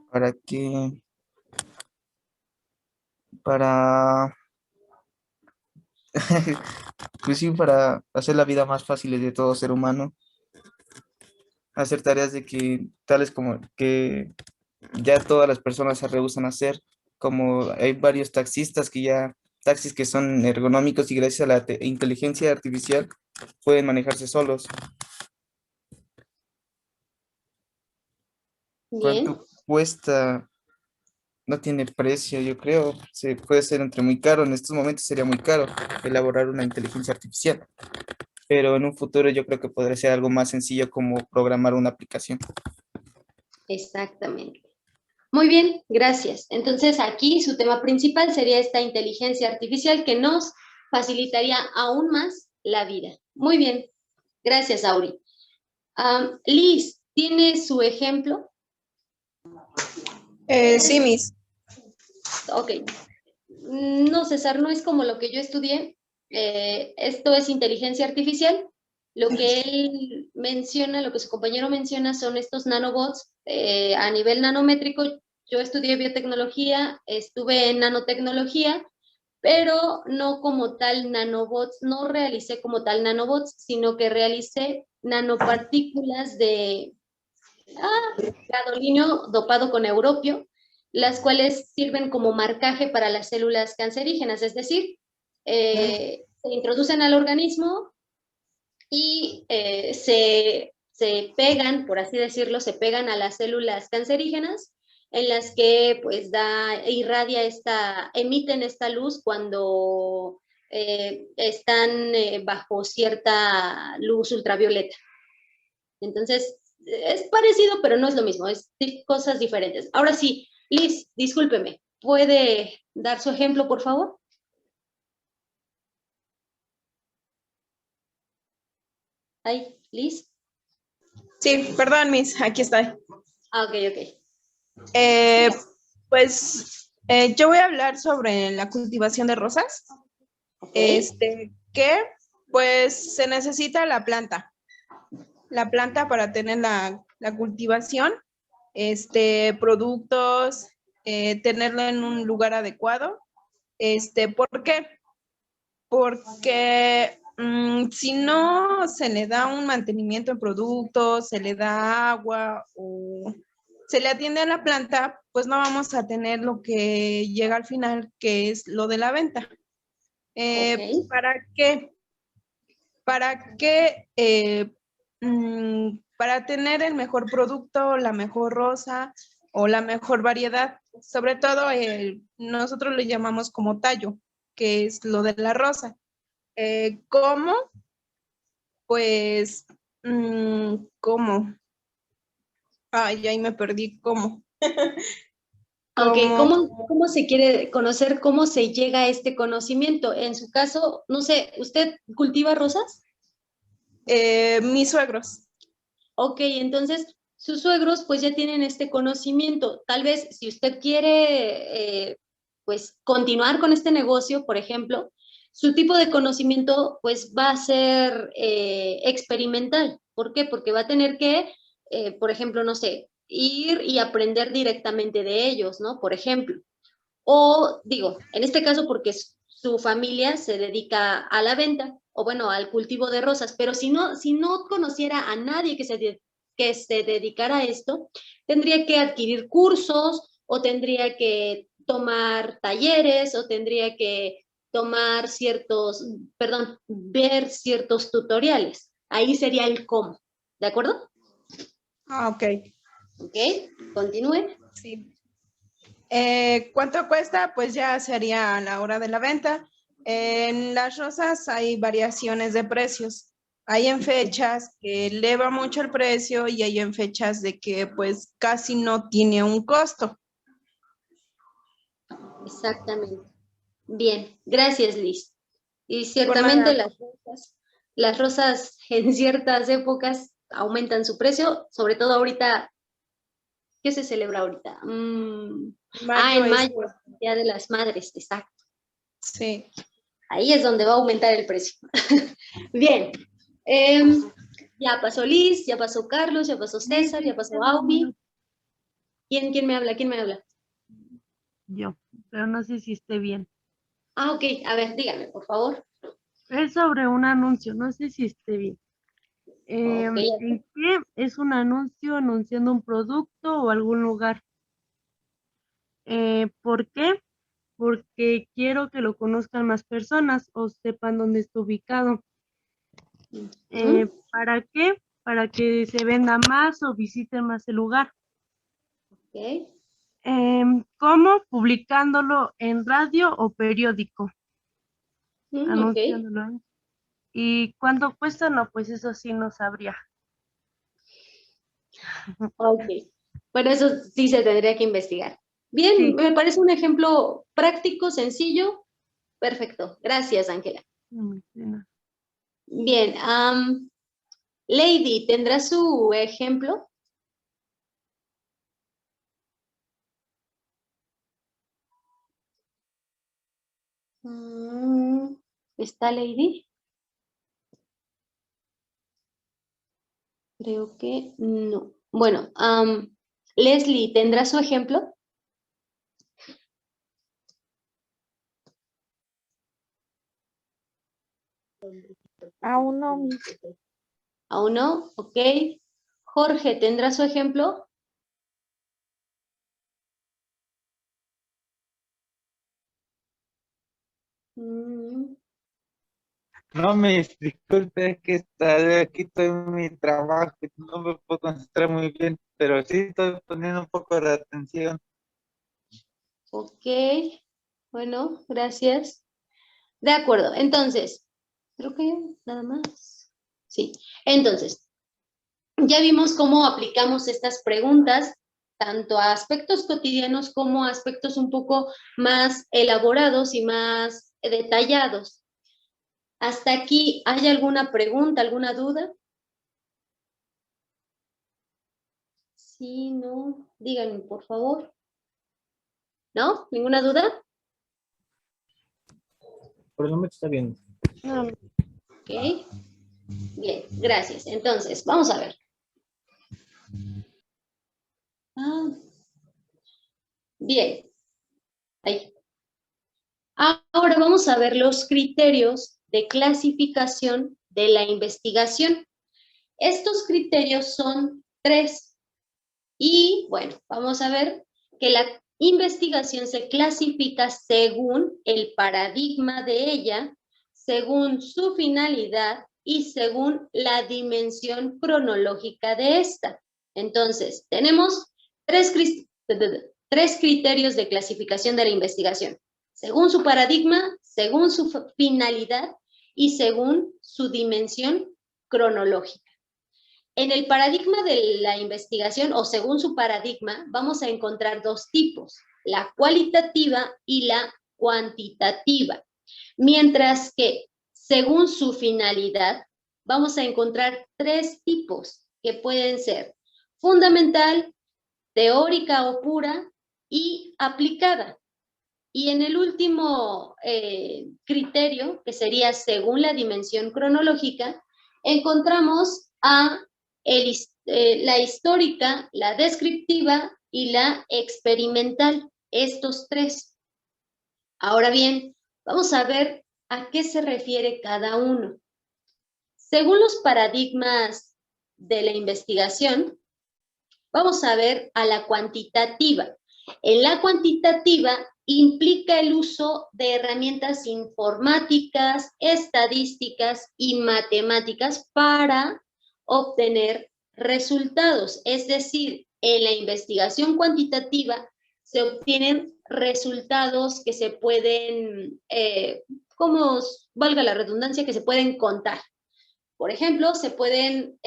¿Para qué? Para, pues sí, para hacer la vida más fácil de todo ser humano, hacer tareas de que, tales como que ya todas las personas se rehúsan a hacer, como hay varios taxistas que ya, taxis que son ergonómicos y gracias a la inteligencia artificial pueden manejarse solos. Bien. ¿Cuánto cuesta? No tiene precio, yo creo. Se puede ser entre muy caro. En estos momentos sería muy caro elaborar una inteligencia artificial, pero en un futuro yo creo que podría ser algo más sencillo como programar una aplicación. Exactamente. Muy bien, gracias. Entonces aquí su tema principal sería esta inteligencia artificial que nos facilitaría aún más la vida. Muy bien, gracias, Auri. Liz, ¿tiene su ejemplo? Sí, Miss. Ok. No, César, no es como lo que yo estudié. Esto es inteligencia artificial. Lo que él menciona, lo que su compañero menciona son estos nanobots a nivel nanométrico. Yo estudié biotecnología, estuve en nanotecnología pero no como tal nanobots, no realicé como tal nanobots, sino que realicé nanopartículas de gadolínio dopado con europio, las cuales sirven como marcaje para las células cancerígenas, es decir, se introducen al organismo y se pegan, por así decirlo, se pegan a las células cancerígenas en las que pues emiten esta luz cuando están bajo cierta luz ultravioleta. Entonces, es parecido, pero no es lo mismo, es cosas diferentes. Ahora sí, Liz, discúlpeme, ¿puede dar su ejemplo, por favor? Ay, Liz. Sí, perdón, Miss, aquí estoy. Ok, ok. Yo voy a hablar sobre la cultivación de rosas. Okay. Que pues se necesita la planta para tener la cultivación, productos, tenerlo en un lugar adecuado. ¿Por qué? Porque si no se le da un mantenimiento en productos, se le da agua o se le atiende a la planta, pues no vamos a tener lo que llega al final, que es lo de la venta. Ok. ¿Para qué? Para tener el mejor producto, la mejor rosa o la mejor variedad. Sobre todo, nosotros le llamamos como tallo, que es lo de la rosa. ¿Cómo? Pues, ¿cómo? Ay, ahí me perdí, ¿cómo? Ok, Como ¿cómo se quiere conocer cómo se llega a este conocimiento? En su caso, no sé, ¿usted cultiva rosas? mis suegros. Ok, entonces sus suegros pues ya tienen este conocimiento. Tal vez si usted quiere pues continuar con este negocio, por ejemplo, su tipo de conocimiento pues va a ser experimental. ¿Por qué? Porque va a tener que, por ejemplo, no sé, ir y aprender directamente de ellos, ¿no? Por ejemplo. O digo, en este caso porque su familia se dedica a la venta o bueno, al cultivo de rosas, pero si no conociera a nadie que se dedicara a esto, tendría que adquirir cursos o tendría que tomar talleres o tendría que tomar ver ciertos tutoriales. Ahí sería el cómo, ¿de acuerdo? Ok, Ok, continúe. sí. ¿Cuánto cuesta? Pues ya sería a la hora de la venta. En las rosas hay variaciones de precios. Hay en fechas que eleva mucho el precio y hay en fechas de que pues casi no tiene un costo. Exactamente. Bien, gracias Liz. Y Por ciertamente nada. las rosas en ciertas épocas aumentan su precio, sobre todo ahorita, ¿qué se celebra ahorita? Mayo En es, mayo, Día de las Madres, exacto. sí. Ahí es donde va a aumentar el precio. Bien, ya pasó Liz, ya pasó Carlos, ya pasó César, ya pasó Audi. ¿Quién me habla? ¿Quién me habla? Yo, pero no sé si esté bien. Ah, ok, a ver, dígame, por favor. Es sobre un anuncio, no sé si esté bien. Ok, ¿En qué es un anuncio anunciando un producto o algún lugar? ¿Por qué? Porque quiero que lo conozcan más personas o sepan dónde está ubicado. ¿Para qué? Para que se venda más o visiten más el lugar. ok. ¿Cómo? Publicándolo en radio o periódico, Ok. anunciándolo. ¿Y cuánto cuesta? No, pues eso sí no sabría. Ok. Bueno, eso sí se tendría que investigar. Bien, Sí. me parece un ejemplo práctico, sencillo. Perfecto. Gracias, Ángela. No. Bien, Lady, ¿tendrá su ejemplo? ¿Está Lady? Creo que no. Bueno, Leslie, ¿tendrá su ejemplo? Aún no. ¿Aún no? Ok. Jorge, ¿tendrá su ejemplo? No me disculpe, es que aquí estoy en mi trabajo y no me puedo concentrar muy bien, pero sí estoy poniendo un poco de atención. Ok. Bueno, gracias. De acuerdo, entonces, creo que nada más. Sí, entonces, ya vimos cómo aplicamos estas preguntas tanto a aspectos cotidianos como a aspectos un poco más elaborados y más detallados. ¿Hasta aquí hay alguna pregunta, alguna duda? Sí, no, díganme, por favor. ¿No? ¿Ninguna duda? Por el momento está bien. No, Ok. Bien, gracias. Entonces, vamos a ver. Bien. Ahí. Ahora vamos a ver los criterios de clasificación de la investigación. Estos criterios son 3. Y bueno, vamos a ver que la investigación se clasifica según el paradigma de ella, según su finalidad y según la dimensión cronológica de esta. Entonces, tenemos tres criterios de clasificación de la investigación, según su paradigma, según su finalidad y según su dimensión cronológica. En el paradigma de la investigación, o según su paradigma, vamos a encontrar 2 tipos, la cualitativa y la cuantitativa. Mientras que, según su finalidad, vamos a encontrar 3 tipos, que pueden ser fundamental, teórica o pura, y aplicada. Y en el último criterio, que sería según la dimensión cronológica, encontramos a la histórica, la descriptiva y la experimental, estos 3. Ahora bien, vamos a ver a qué se refiere cada uno. Según los paradigmas de la investigación, vamos a ver a la cuantitativa. En la cuantitativa implica el uso de herramientas informáticas, estadísticas y matemáticas para obtener resultados. Es decir, en la investigación cuantitativa se obtienen resultados que se pueden, como valga la redundancia, que se pueden contar. Por ejemplo, se pueden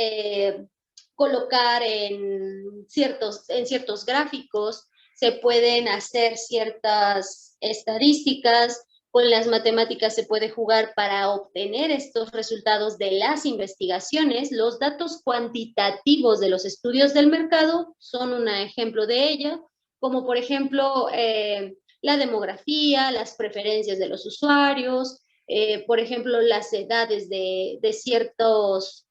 colocar en ciertos gráficos, se pueden hacer ciertas estadísticas, con las matemáticas se puede jugar para obtener estos resultados de las investigaciones. Los datos cuantitativos de los estudios del mercado son un ejemplo de ello, como por ejemplo la demografía, las preferencias de los usuarios, por ejemplo las edades de ciertos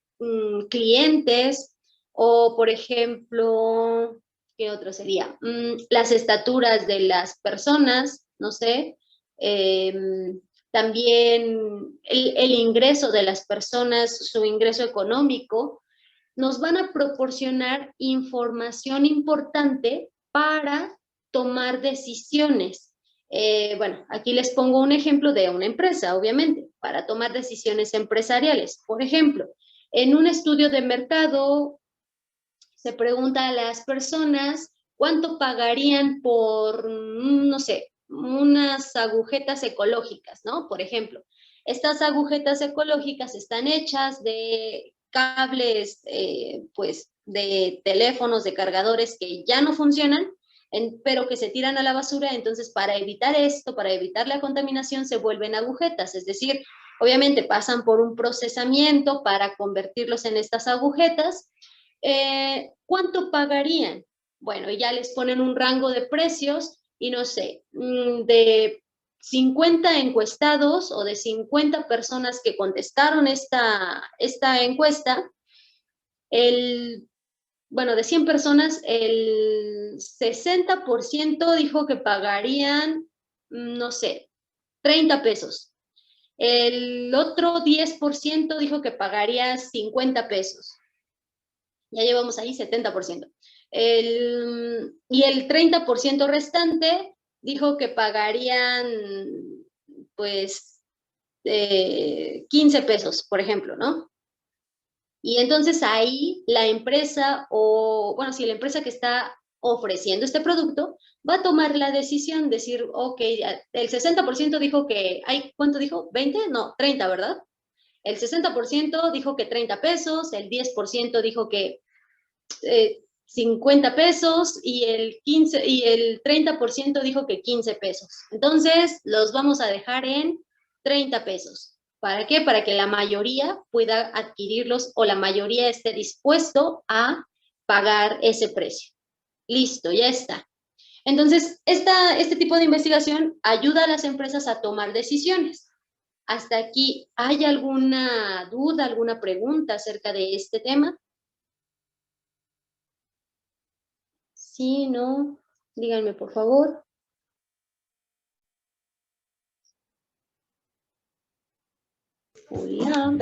clientes, o por ejemplo, ¿qué otro sería? Las estaturas de las personas, no sé, también el ingreso de las personas, su ingreso económico, nos van a proporcionar información importante para tomar decisiones. Bueno, aquí les pongo un ejemplo de una empresa, obviamente, para tomar decisiones empresariales. Por ejemplo, en un estudio de mercado se pregunta a las personas cuánto pagarían por, no sé, unas agujetas ecológicas, ¿no? Por ejemplo, estas agujetas ecológicas están hechas de cables, pues, de teléfonos, de cargadores que ya no funcionan, pero que se tiran a la basura. Entonces, para evitar esto, para evitar la contaminación, se vuelven agujetas, es decir, obviamente pasan por un procesamiento para convertirlos en estas agujetas. ¿Cuánto pagarían? Bueno, ya les ponen un rango de precios y no sé, de 50 encuestados o de 50 personas que contestaron esta encuesta, bueno, de 100 personas, el 60% dijo que pagarían, no sé, 30 pesos. El otro 10% dijo que pagaría 50 pesos. Ya llevamos ahí 70%. Y el 30% restante dijo que pagarían, pues, 15 pesos, por ejemplo, ¿no? Y entonces ahí la empresa, o bueno, si la empresa que está ofreciendo este producto va a tomar la decisión, decir, ok, el 60% dijo que, ¿cuánto dijo? ¿20? No, 30, ¿verdad? El 60% dijo que 30 pesos, el 10% dijo que 50 pesos y el 30% dijo que 15 pesos. Entonces, los vamos a dejar en 30 pesos. ¿Para qué? Para que la mayoría pueda adquirirlos o la mayoría esté dispuesto a pagar ese precio. Listo, ya está. Entonces, este tipo de investigación ayuda a las empresas a tomar decisiones. Hasta aquí, ¿hay alguna duda, alguna pregunta acerca de este tema? Sí, no, díganme por favor. Hola.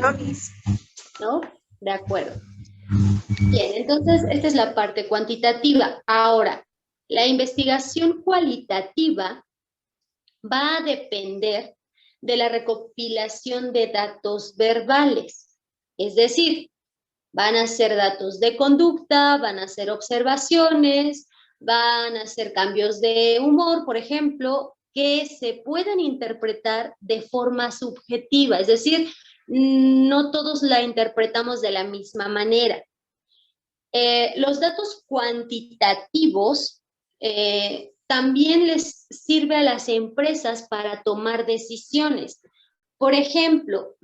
¿No? De acuerdo. Bien, entonces esta es la parte cuantitativa. Ahora, la investigación cualitativa va a depender de la recopilación de datos verbales. Es decir, van a ser datos de conducta, van a ser observaciones, van a ser cambios de humor, por ejemplo, que se puedan interpretar de forma subjetiva, es decir, no todos la interpretamos de la misma manera. Los datos cuantitativos también les sirve a las empresas para tomar decisiones. Por ejemplo,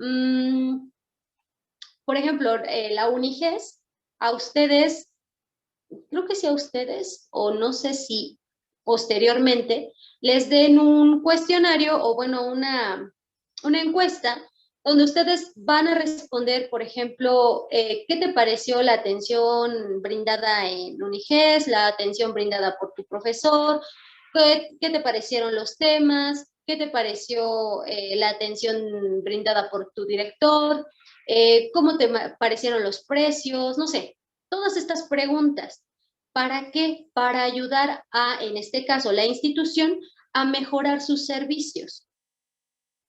la UNIGES, a ustedes, creo que sí a ustedes, o no sé si posteriormente, les den un cuestionario o bueno, una encuesta donde ustedes van a responder, por ejemplo, ¿qué te pareció la atención brindada en UNIGES, la atención brindada por tu profesor? ¿Qué te parecieron los temas? ¿Qué te pareció la atención brindada por tu director? ¿Cómo te parecieron los precios? No sé, todas estas preguntas. ¿Para qué? Para ayudar a, en este caso, la institución a mejorar sus servicios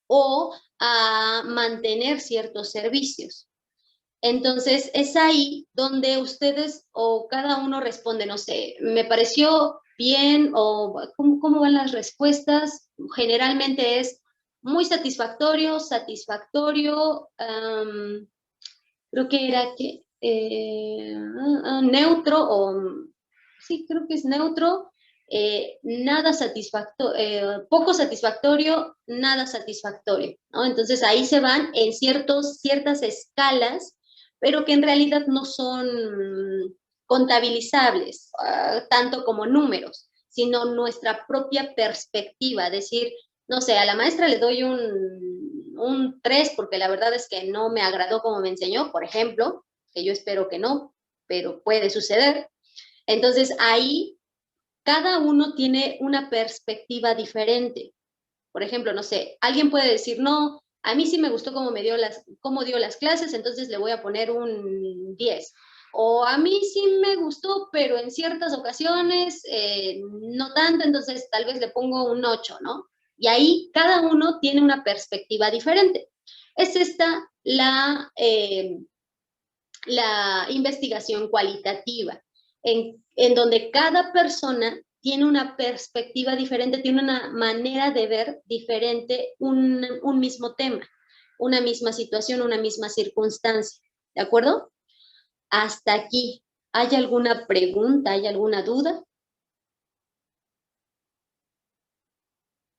o a mantener ciertos servicios. Entonces, es ahí donde ustedes o cada uno responde, no sé, me pareció bien o ¿cómo van las respuestas? Generalmente es muy satisfactorio, creo que era que neutro o sí, creo que es neutro, nada satisfactorio, poco satisfactorio, nada satisfactorio, ¿no? Entonces ahí se van en ciertas escalas, pero que en realidad no son contabilizables, tanto como números, sino nuestra propia perspectiva, decir, no sé, a la maestra le doy un 3 porque la verdad es que no me agradó como me enseñó, por ejemplo, que yo espero que no, pero puede suceder. Entonces ahí cada uno tiene una perspectiva diferente. Por ejemplo, no sé, alguien puede decir, no, a mí sí me gustó cómo dio las clases, entonces le voy a poner un 10. O a mí sí me gustó, pero en ciertas ocasiones no tanto, entonces tal vez le pongo un 8, ¿no? Y ahí cada uno tiene una perspectiva diferente. Es esta la investigación cualitativa, en donde cada persona tiene una perspectiva diferente, tiene una manera de ver diferente un mismo tema, una misma situación, una misma circunstancia. ¿De acuerdo? Hasta aquí. ¿Hay alguna pregunta? ¿Hay alguna duda?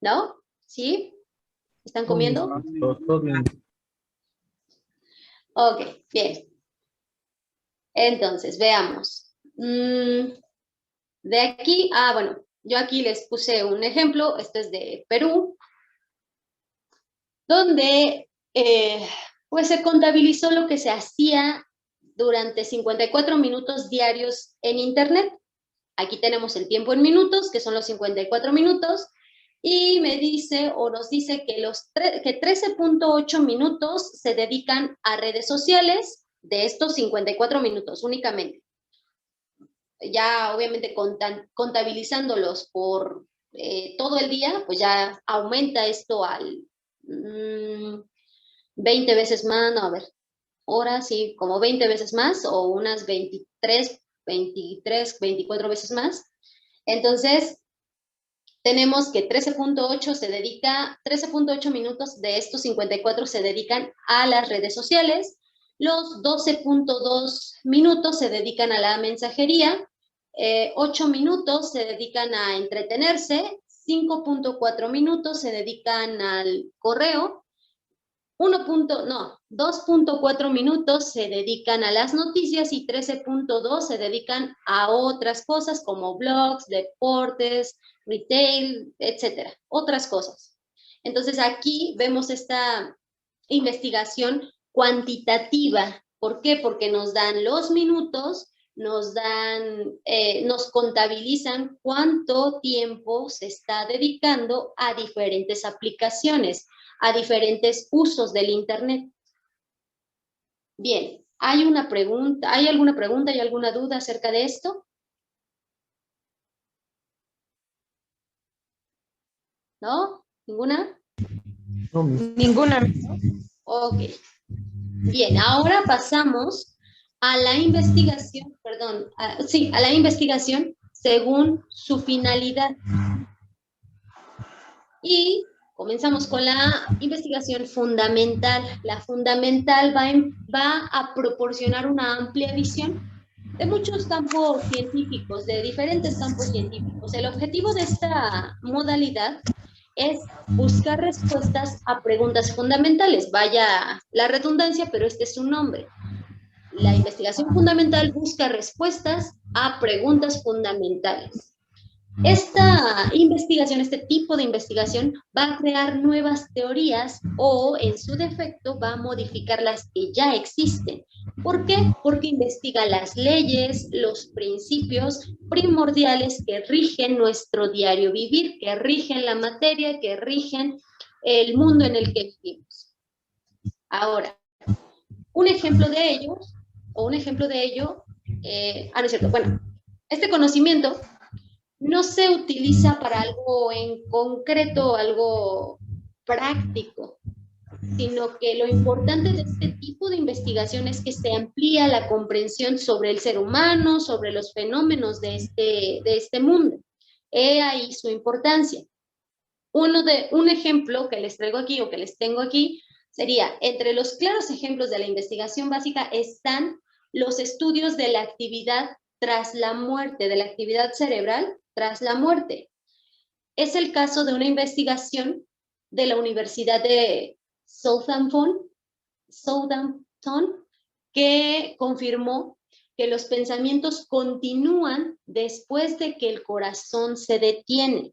¿No? ¿Sí? ¿Están comiendo? Todo bien. Ok, bien. Entonces, veamos. De aquí, bueno, yo aquí les puse un ejemplo, este es de Perú, donde pues se contabilizó lo que se hacía durante 54 minutos diarios en Internet. Aquí tenemos el tiempo en minutos, que son los 54 minutos, y me dice o nos dice que, que 13.8 minutos se dedican a redes sociales de estos 54 minutos únicamente. Ya obviamente contabilizándolos por todo el día, pues ya aumenta esto al 20 veces más, no, a ver, horas, sí, como 20 veces más o unas 23, 24 veces más. Entonces, tenemos que 13.8 minutos de estos 54 se dedican a las redes sociales, los 12.2 minutos se dedican a la mensajería, 8 minutos se dedican a entretenerse, 5.4 minutos se dedican al correo, 2.4 minutos se dedican a las noticias y 13.2 se dedican a otras cosas como blogs, deportes, retail, etcétera, otras cosas. Entonces aquí vemos esta investigación cuantitativa. ¿Por qué? Porque nos dan los minutos, nos contabilizan cuánto tiempo se está dedicando a diferentes aplicaciones, a diferentes usos del Internet. Bien, ¿hay alguna pregunta, hay alguna duda acerca de esto? ¿No? ¿Ninguna? No, ninguna. Ok. Bien, ahora pasamos a la investigación, a la investigación según su finalidad. Y comenzamos con la investigación fundamental. La fundamental va a proporcionar una amplia visión de muchos campos científicos, de diferentes campos científicos. El objetivo de esta modalidad es buscar respuestas a preguntas fundamentales. Vaya la redundancia, pero este es su nombre. La investigación fundamental busca respuestas a preguntas fundamentales. Esta investigación, este tipo de investigación, va a crear nuevas teorías o, en su defecto, va a modificar las que ya existen. ¿Por qué? Porque investiga las leyes, los principios primordiales que rigen nuestro diario vivir, que rigen la materia, que rigen el mundo en el que vivimos. Ahora, un ejemplo de ello, no es cierto, bueno, este conocimiento no se utiliza para algo en concreto, algo práctico, sino que lo importante de este tipo de investigación es que se amplía la comprensión sobre el ser humano, sobre los fenómenos de este mundo. He ahí su importancia. Un ejemplo que les traigo aquí o que les tengo aquí sería, entre los claros ejemplos de la investigación básica están los estudios de la actividad tras la muerte, de la actividad cerebral tras la muerte. Es el caso de una investigación de la Universidad de Southampton, que confirmó que los pensamientos continúan después de que el corazón se detiene.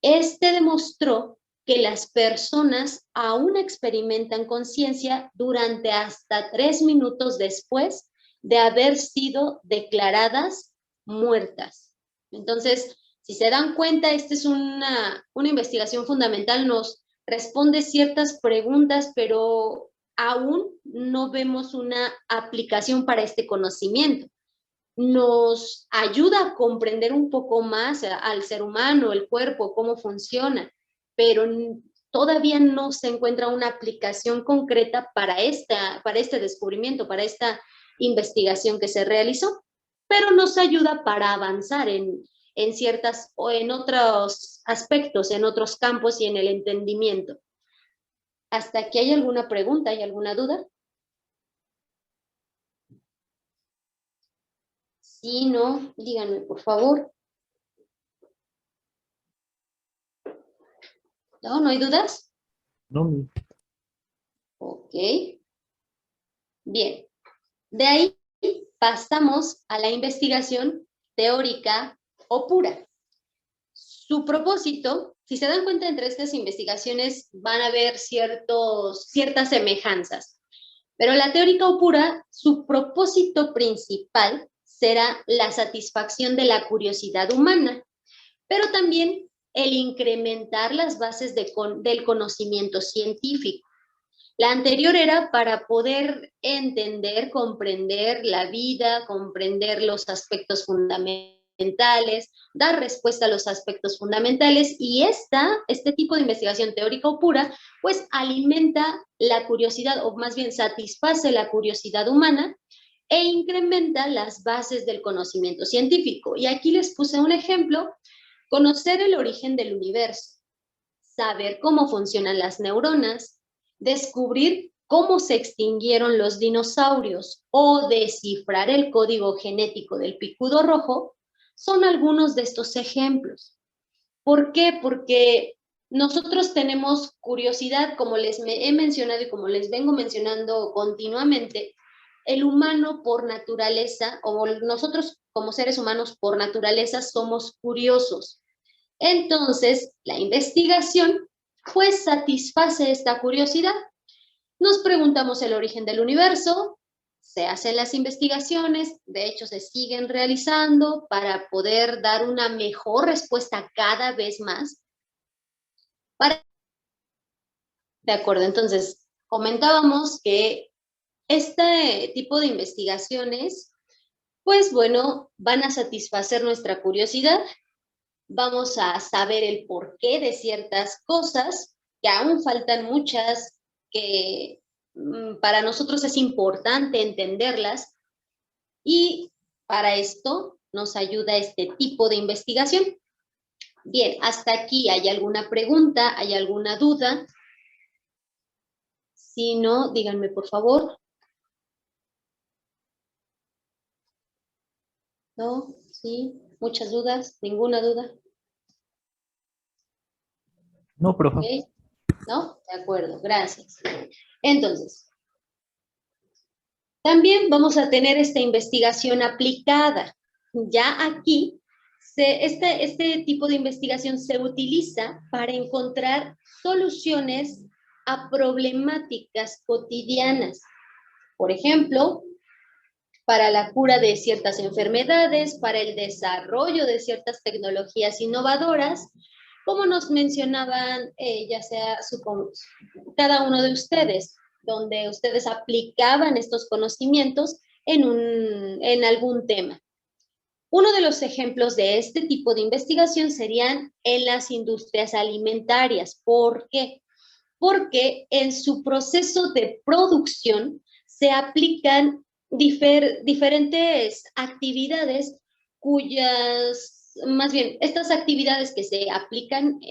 Este demostró que las personas aún experimentan conciencia durante hasta 3 minutos después de haber sido declaradas muertas. Entonces, si se dan cuenta, esta es una investigación fundamental, nos responde ciertas preguntas, pero aún no vemos una aplicación para este conocimiento. Nos ayuda a comprender un poco más al ser humano, el cuerpo, cómo funciona, pero todavía no se encuentra una aplicación concreta para este descubrimiento, para esta investigación que se realizó, pero nos ayuda para avanzar en ciertas o en otros aspectos, en otros campos y en el entendimiento. ¿Hasta aquí hay alguna pregunta, hay alguna duda? Si no, díganme por favor. ¿No hay dudas? No. Ok. Bien. De ahí pasamos a la investigación teórica o pura. Su propósito, si se dan cuenta, entre estas investigaciones van a haber ciertas semejanzas, pero la teórica o pura, su propósito principal será la satisfacción de la curiosidad humana, pero también el incrementar las bases del conocimiento científico. La anterior era para poder entender, comprender la vida, comprender los aspectos fundamentales, dar respuesta a los aspectos fundamentales, y este tipo de investigación teórica o pura, pues alimenta la curiosidad, o más bien satisface la curiosidad humana e incrementa las bases del conocimiento científico. Y aquí les puse un ejemplo: conocer el origen del universo, saber cómo funcionan las neuronas, descubrir cómo se extinguieron los dinosaurios o descifrar el código genético del picudo rojo, son algunos de estos ejemplos. ¿Por qué? Porque nosotros tenemos curiosidad, como les he mencionado y como les vengo mencionando continuamente. El humano por naturaleza, o nosotros como seres humanos por naturaleza, somos curiosos. Entonces, la investigación pues satisface esta curiosidad. Nos preguntamos el origen del universo, se hacen las investigaciones, de hecho se siguen realizando para poder dar una mejor respuesta cada vez más. De acuerdo, entonces comentábamos que este tipo de investigaciones, pues bueno, van a satisfacer nuestra curiosidad. Vamos a saber el porqué de ciertas cosas, que aún faltan muchas, que para nosotros es importante entenderlas, y para esto nos ayuda este tipo de investigación. Bien, hasta aquí, ¿hay alguna pregunta? ¿Hay alguna duda? Si no, díganme por favor. ¿No? ¿Sí? ¿Muchas dudas? ¿Ninguna duda? No, profe. ¿Okay? ¿No? De acuerdo, gracias. Entonces, también vamos a tener esta investigación aplicada. Ya aquí, este tipo de investigación se utiliza para encontrar soluciones a problemáticas cotidianas. Por ejemplo, para la cura de ciertas enfermedades, para el desarrollo de ciertas tecnologías innovadoras, como nos mencionaban, ya sea cada uno de ustedes, donde ustedes aplicaban estos conocimientos en algún tema. Uno de los ejemplos de este tipo de investigación serían en las industrias alimentarias. ¿Por qué? Porque en su proceso de producción se aplican diferentes actividades más bien, estas actividades que se aplican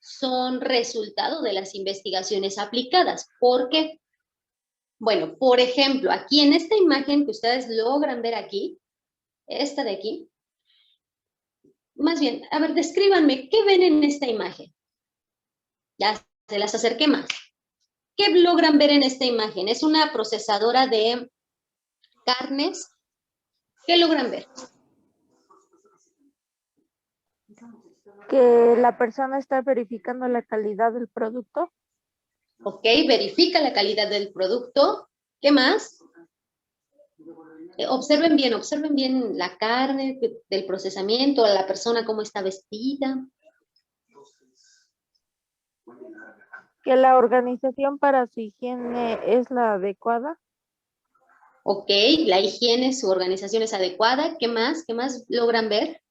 son resultado de las investigaciones aplicadas. ¿Por qué? Bueno, por ejemplo, aquí en esta imagen que ustedes logran ver aquí, esta de aquí, más bien, a ver, descríbanme, ¿qué ven en esta imagen? Ya se las acerqué más. ¿Qué logran ver en esta imagen? Es una procesadora de carnes. ¿Qué logran ver? Que la persona está verificando la calidad del producto. Ok, verifica la calidad del producto. ¿Qué más? Observen bien la carne del procesamiento, la persona cómo está vestida. Que la organización para su higiene es la adecuada. Ok, la higiene, su organización es adecuada. ¿Qué más? ¿Qué más logran ver?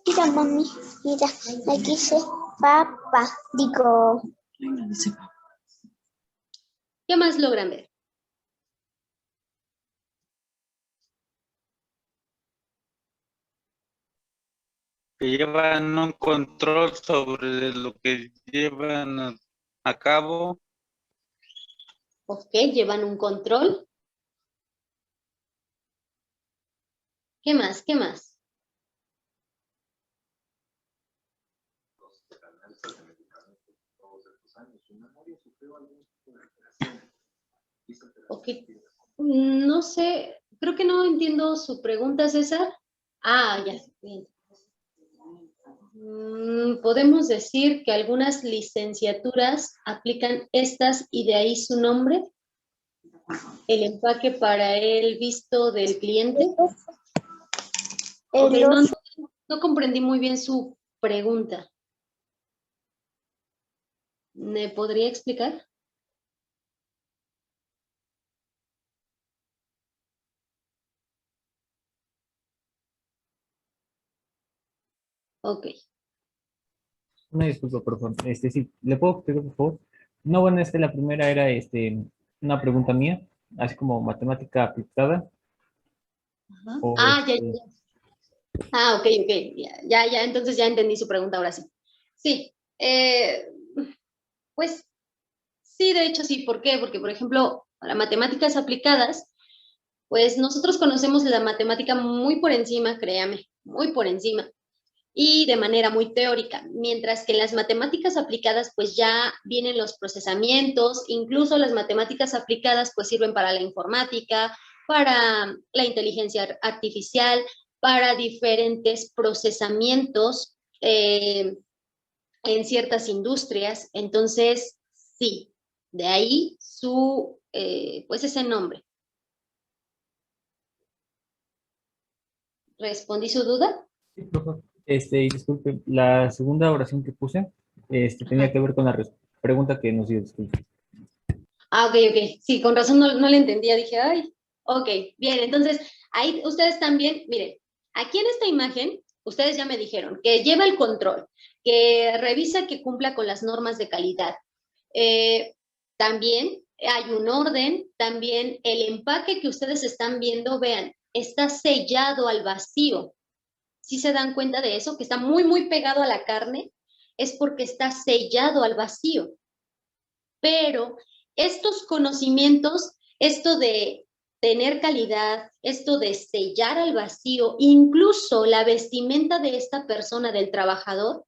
Mira, mami, mira, aquí dice papa, digo. ¿Qué más logran ver? Que llevan un control sobre lo que llevan a cabo. Ok, llevan un control. ¿Qué más? ¿Qué más? Ok, no sé, creo que no entiendo su pregunta, César. Ah, ya, bien. Podemos decir que algunas licenciaturas aplican estas y de ahí su nombre. El empaque para el visto del cliente. Okay, no comprendí muy bien su pregunta. ¿Me podría explicar? Ok. Una disculpa, por favor. Sí, ¿le puedo pedir, por favor? No, bueno, la primera era, una pregunta mía, así como matemática aplicada. Ajá. O, Ah, ya, ya. Ah, ok, ok. Ya, entonces ya entendí su pregunta ahora sí. Sí, pues sí, de hecho sí. ¿Por qué? Porque, por ejemplo, para matemáticas aplicadas, pues nosotros conocemos la matemática muy por encima, créame, muy por encima, y de manera muy teórica, mientras que en las matemáticas aplicadas, pues ya vienen los procesamientos, incluso las matemáticas aplicadas, pues sirven para la informática, para la inteligencia artificial, para diferentes procesamientos en ciertas industrias. Entonces, sí, de ahí pues ese nombre. ¿Respondí su duda? sí, por favor. Y disculpe, la segunda oración que puse, tenía Ajá. que ver con la pregunta que nos dio, disculpe. Ah, ok, ok. Sí, con razón no le entendía. Dije, ay, ok, bien. Entonces, ahí ustedes también, miren, aquí en esta imagen, ustedes ya me dijeron que lleva el control, que revisa que cumpla con las normas de calidad. También hay un orden, también el empaque que ustedes están viendo, vean, está sellado al vacío. ¿Sí se dan cuenta de eso? Que está muy, muy pegado a la carne, es porque está sellado al vacío. Pero estos conocimientos, esto de tener calidad, esto de sellar al vacío, incluso la vestimenta de esta persona, del trabajador,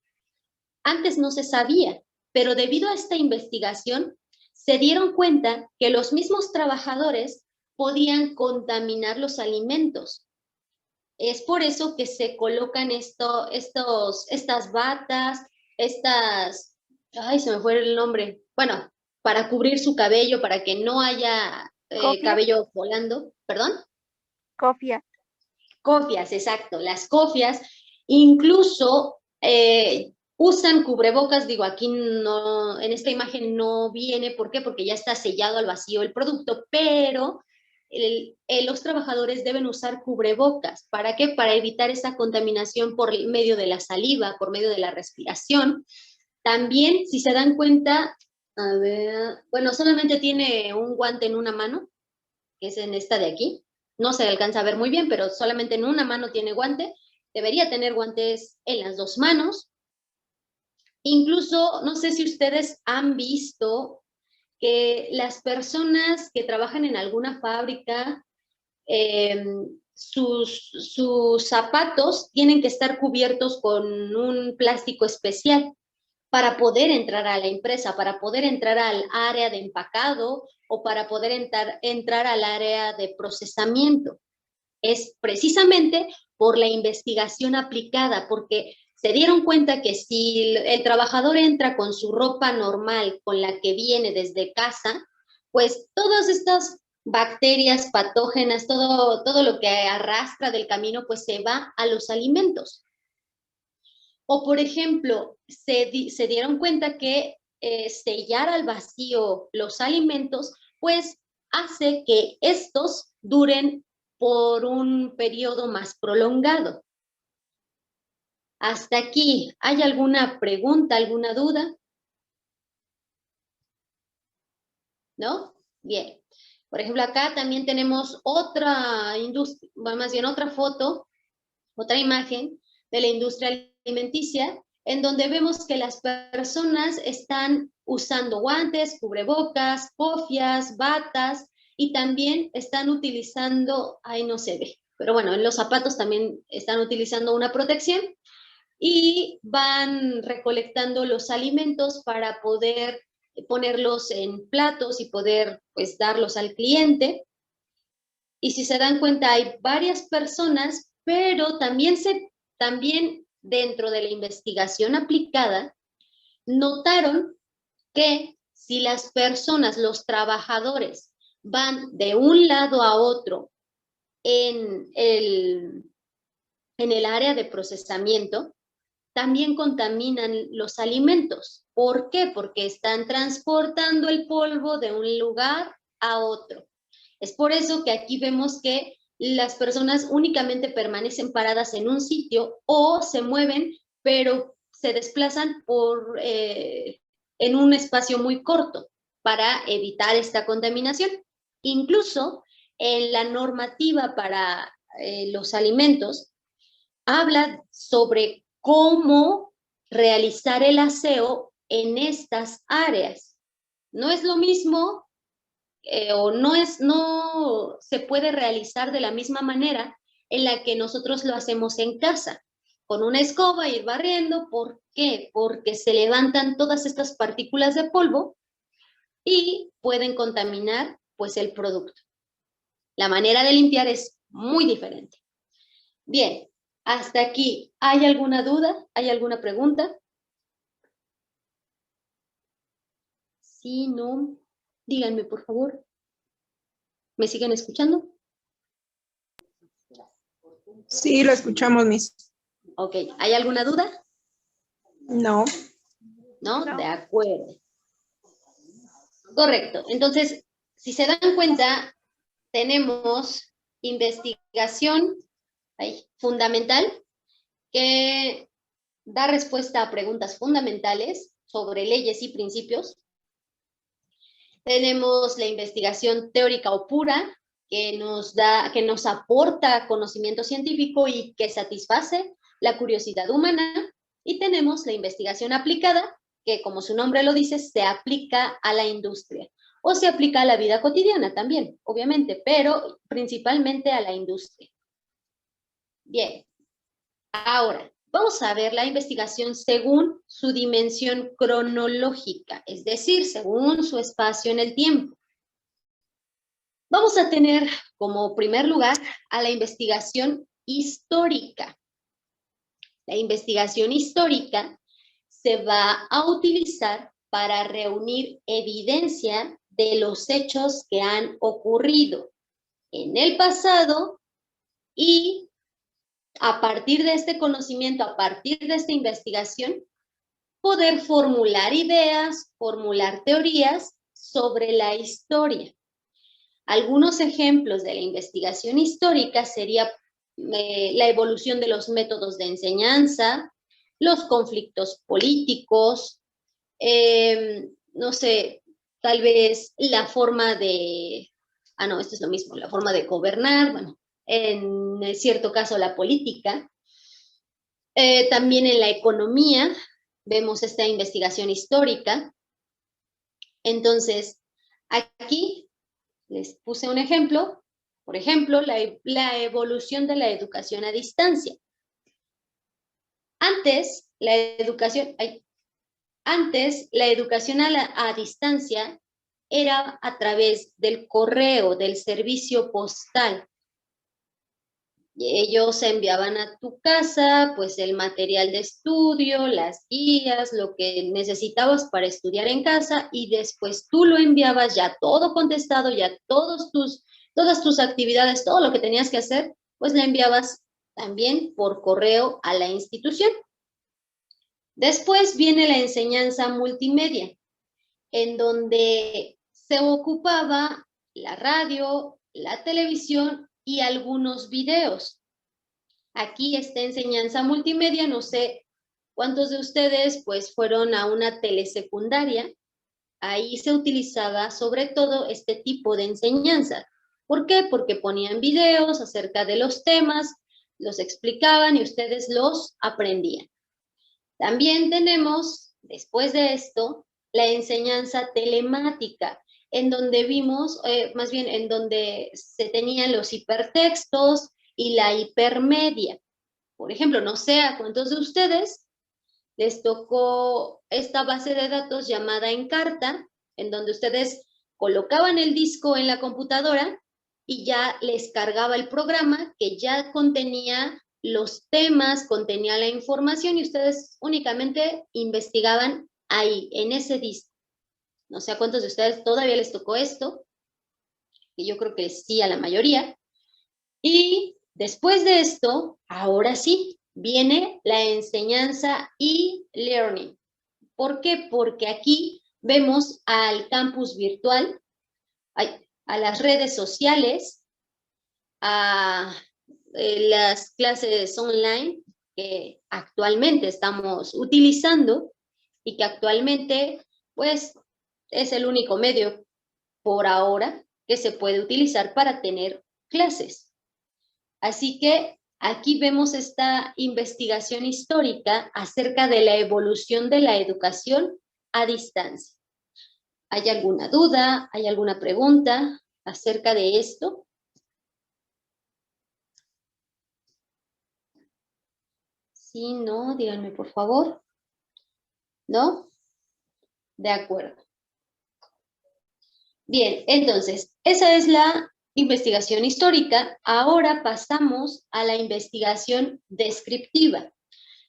antes no se sabía, pero debido a esta investigación se dieron cuenta que los mismos trabajadores podían contaminar los alimentos. Es por eso que se colocan estas batas, ay, se me fue el nombre, bueno, para cubrir su cabello, para que no haya ¿Cofia? cabello volando, ¿perdón? Cofia. Cofias, exacto, las cofias, incluso usan cubrebocas, digo, aquí no, en esta imagen no viene, ¿por qué? Porque ya está sellado al vacío el producto, pero los trabajadores deben usar cubrebocas. ¿Para qué? Para evitar esa contaminación por medio de la saliva, por medio de la respiración. También, si se dan cuenta, a ver, bueno, solamente tiene un guante en una mano, que es en esta de aquí. No se alcanza a ver muy bien, pero solamente en una mano tiene guante. Debería tener guantes en las dos manos. Incluso, no sé si ustedes han visto que las personas que trabajan en alguna fábrica, sus zapatos tienen que estar cubiertos con un plástico especial para poder entrar a la empresa, para poder entrar al área de empacado o para poder entrar al área de procesamiento. Es precisamente por la investigación aplicada, porque se dieron cuenta que si el trabajador entra con su ropa normal, con la que viene desde casa, pues todas estas bacterias patógenas, todo lo que arrastra del camino, pues se va a los alimentos. O, por ejemplo, se dieron cuenta que sellar al vacío los alimentos, pues hace que estos duren por un periodo más prolongado. Hasta aquí, ¿hay alguna pregunta, alguna duda? ¿No? Bien. Por ejemplo, acá también tenemos otra industria, más bien otra foto, otra imagen de la industria alimenticia, en donde vemos que las personas están usando guantes, cubrebocas, cofias, batas, y también están utilizando, ahí no se ve, pero bueno, en los zapatos también están utilizando una protección y van recolectando los alimentos para poder ponerlos en platos y poder pues darlos al cliente. Y si se dan cuenta, hay varias personas, pero también dentro de la investigación aplicada, notaron que si las personas, los trabajadores, van de un lado a otro en el área de procesamiento, también contaminan los alimentos. ¿Por qué? Porque están transportando el polvo de un lugar a otro. Es por eso que aquí vemos que las personas únicamente permanecen paradas en un sitio o se mueven, pero se desplazan en un espacio muy corto para evitar esta contaminación. Incluso en la normativa para los alimentos habla sobre cómo realizar el aseo en estas áreas. No es lo mismo no se puede realizar de la misma manera en la que nosotros lo hacemos en casa, con una escoba, ir barriendo. ¿Por qué? Porque se levantan todas estas partículas de polvo y pueden contaminar pues el producto. La manera de limpiar es muy diferente. Bien, hasta aquí, ¿hay alguna duda? ¿Hay alguna pregunta? Sí, no. Díganme, por favor. ¿Me siguen escuchando? Sí, lo escuchamos, Miss. Ok, ¿hay alguna duda? No. ¿No? De acuerdo. Correcto. Entonces, si se dan cuenta, tenemos investigación fundamental que da respuesta a preguntas fundamentales sobre leyes y principios. Tenemos la investigación teórica o pura, que nos aporta conocimiento científico y que satisface la curiosidad humana. Y tenemos la investigación aplicada, que como su nombre lo dice, se aplica a la industria. O se aplica a la vida cotidiana también, obviamente, pero principalmente a la industria. Bien, ahora vamos a ver la investigación según su dimensión cronológica, es decir, según su espacio en el tiempo. Vamos a tener como primer lugar a la investigación histórica. La investigación histórica se va a utilizar para reunir evidencia de los hechos que han ocurrido en el pasado y a partir de este conocimiento, a partir de esta investigación, poder formular ideas, formular teorías sobre la historia. Algunos ejemplos de la investigación histórica sería la evolución de los métodos de enseñanza, los conflictos políticos, no sé, tal vez la forma de, esto es lo mismo, la forma de gobernar, bueno, en cierto caso la política. También en la economía vemos esta investigación histórica. Entonces, aquí les puse un ejemplo, por ejemplo, la evolución de la educación a distancia. Antes, la educación a distancia era a través del correo, del servicio postal. Ellos enviaban a tu casa, pues, el material de estudio, las guías, lo que necesitabas para estudiar en casa, y después tú lo enviabas ya todo contestado, ya todas tus actividades, todo lo que tenías que hacer, pues lo enviabas también por correo a la institución. Después viene la enseñanza multimedia, en donde se ocupaba la radio, la televisión y algunos videos. Aquí esta enseñanza multimedia, no sé cuántos de ustedes pues fueron a una telesecundaria. Ahí se utilizaba sobre todo este tipo de enseñanza. ¿Por qué? Porque ponían videos acerca de los temas, los explicaban y ustedes los aprendían. También tenemos, después de esto, la enseñanza telemática, en donde vimos, en donde se tenían los hipertextos y la hipermedia. Por ejemplo, no sé a cuántos de ustedes les tocó esta base de datos llamada Encarta, en donde ustedes colocaban el disco en la computadora y ya les cargaba el programa que ya contenía los temas, contenía la información y ustedes únicamente investigaban ahí, en ese disco. No sé a cuántos de ustedes todavía les tocó esto, y yo creo que sí a la mayoría. Y después de esto, ahora sí, viene la enseñanza y learning. ¿Por qué? Porque aquí vemos al campus virtual, a las redes sociales, a las clases online que actualmente estamos utilizando y que actualmente pues es el único medio por ahora que se puede utilizar para tener clases. Así que aquí vemos esta investigación histórica acerca de la evolución de la educación a distancia. ¿Hay alguna duda? ¿Hay alguna pregunta acerca de esto? Sí, no, díganme por favor. ¿No? De acuerdo. Bien, entonces, esa es la investigación histórica. Ahora pasamos a la investigación descriptiva.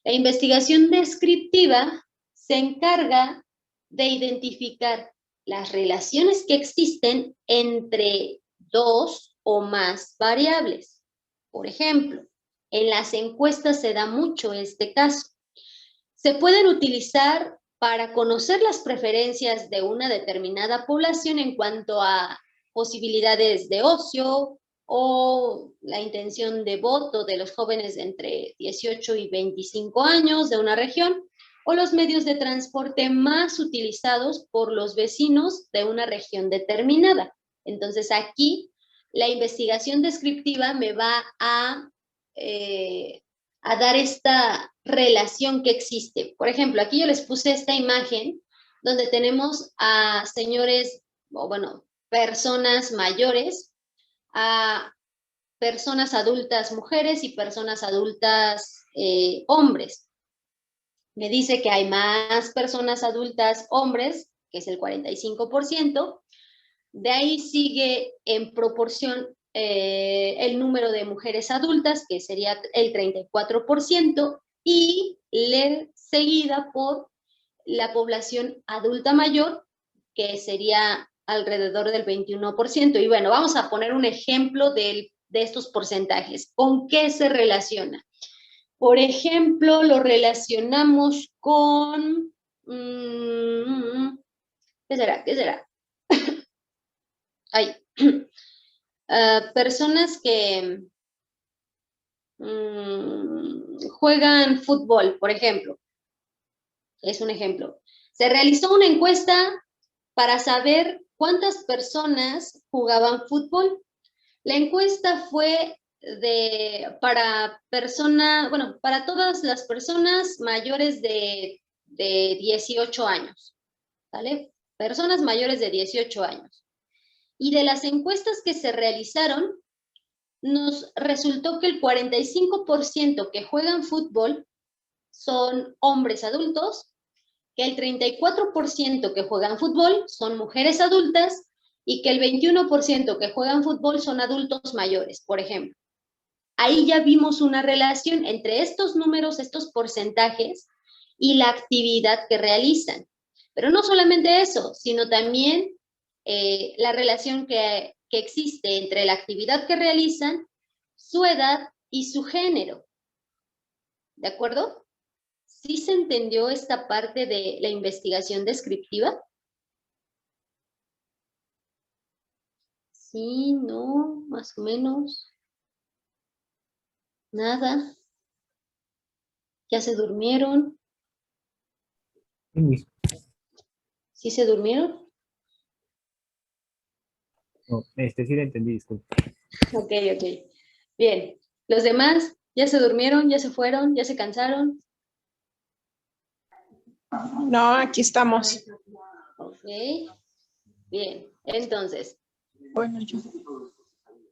La investigación descriptiva se encarga de identificar las relaciones que existen entre dos o más variables. Por ejemplo, en las encuestas se da mucho este caso. Se pueden utilizar para conocer las preferencias de una determinada población en cuanto a posibilidades de ocio o la intención de voto de los jóvenes de entre 18 y 25 años de una región, o los medios de transporte más utilizados por los vecinos de una región determinada. Entonces aquí la investigación descriptiva me va a dar esta relación que existe. Por ejemplo, aquí yo les puse esta imagen donde tenemos a señores, o bueno, personas mayores, a personas adultas mujeres y personas adultas hombres. Me dice que hay más personas adultas hombres, que es el 45%. De ahí sigue en proporción el número de mujeres adultas, que sería el 34%, y seguida por la población adulta mayor, que sería alrededor del 21%. Y bueno, vamos a poner un ejemplo de estos porcentajes. ¿Con qué se relaciona? Por ejemplo, lo relacionamos con... ¿qué será? ¿Qué será? Hay personas que juegan fútbol, por ejemplo. Es un ejemplo. Se realizó una encuesta para saber cuántas personas jugaban fútbol. La encuesta fue para todas las personas mayores de 18 años, ¿vale? Personas mayores de 18 años. Y de las encuestas que se realizaron, nos resultó que el 45% que juegan fútbol son hombres adultos, que el 34% que juegan fútbol son mujeres adultas y que el 21% que juegan fútbol son adultos mayores, por ejemplo. Ahí ya vimos una relación entre estos números, estos porcentajes y la actividad que realizan. Pero no solamente eso, sino también la relación que existe entre la actividad que realizan, su edad y su género. ¿De acuerdo? ¿Sí se entendió esta parte de la investigación descriptiva? Sí, no, más o menos. Nada. ¿Ya se durmieron? ¿Sí se durmieron? No, sí la entendí, disculpe. Ok. Bien. ¿Los demás ya se durmieron? ¿Ya se fueron? ¿Ya se cansaron? No, aquí estamos. Ok. Bien. Entonces, Bueno, yo.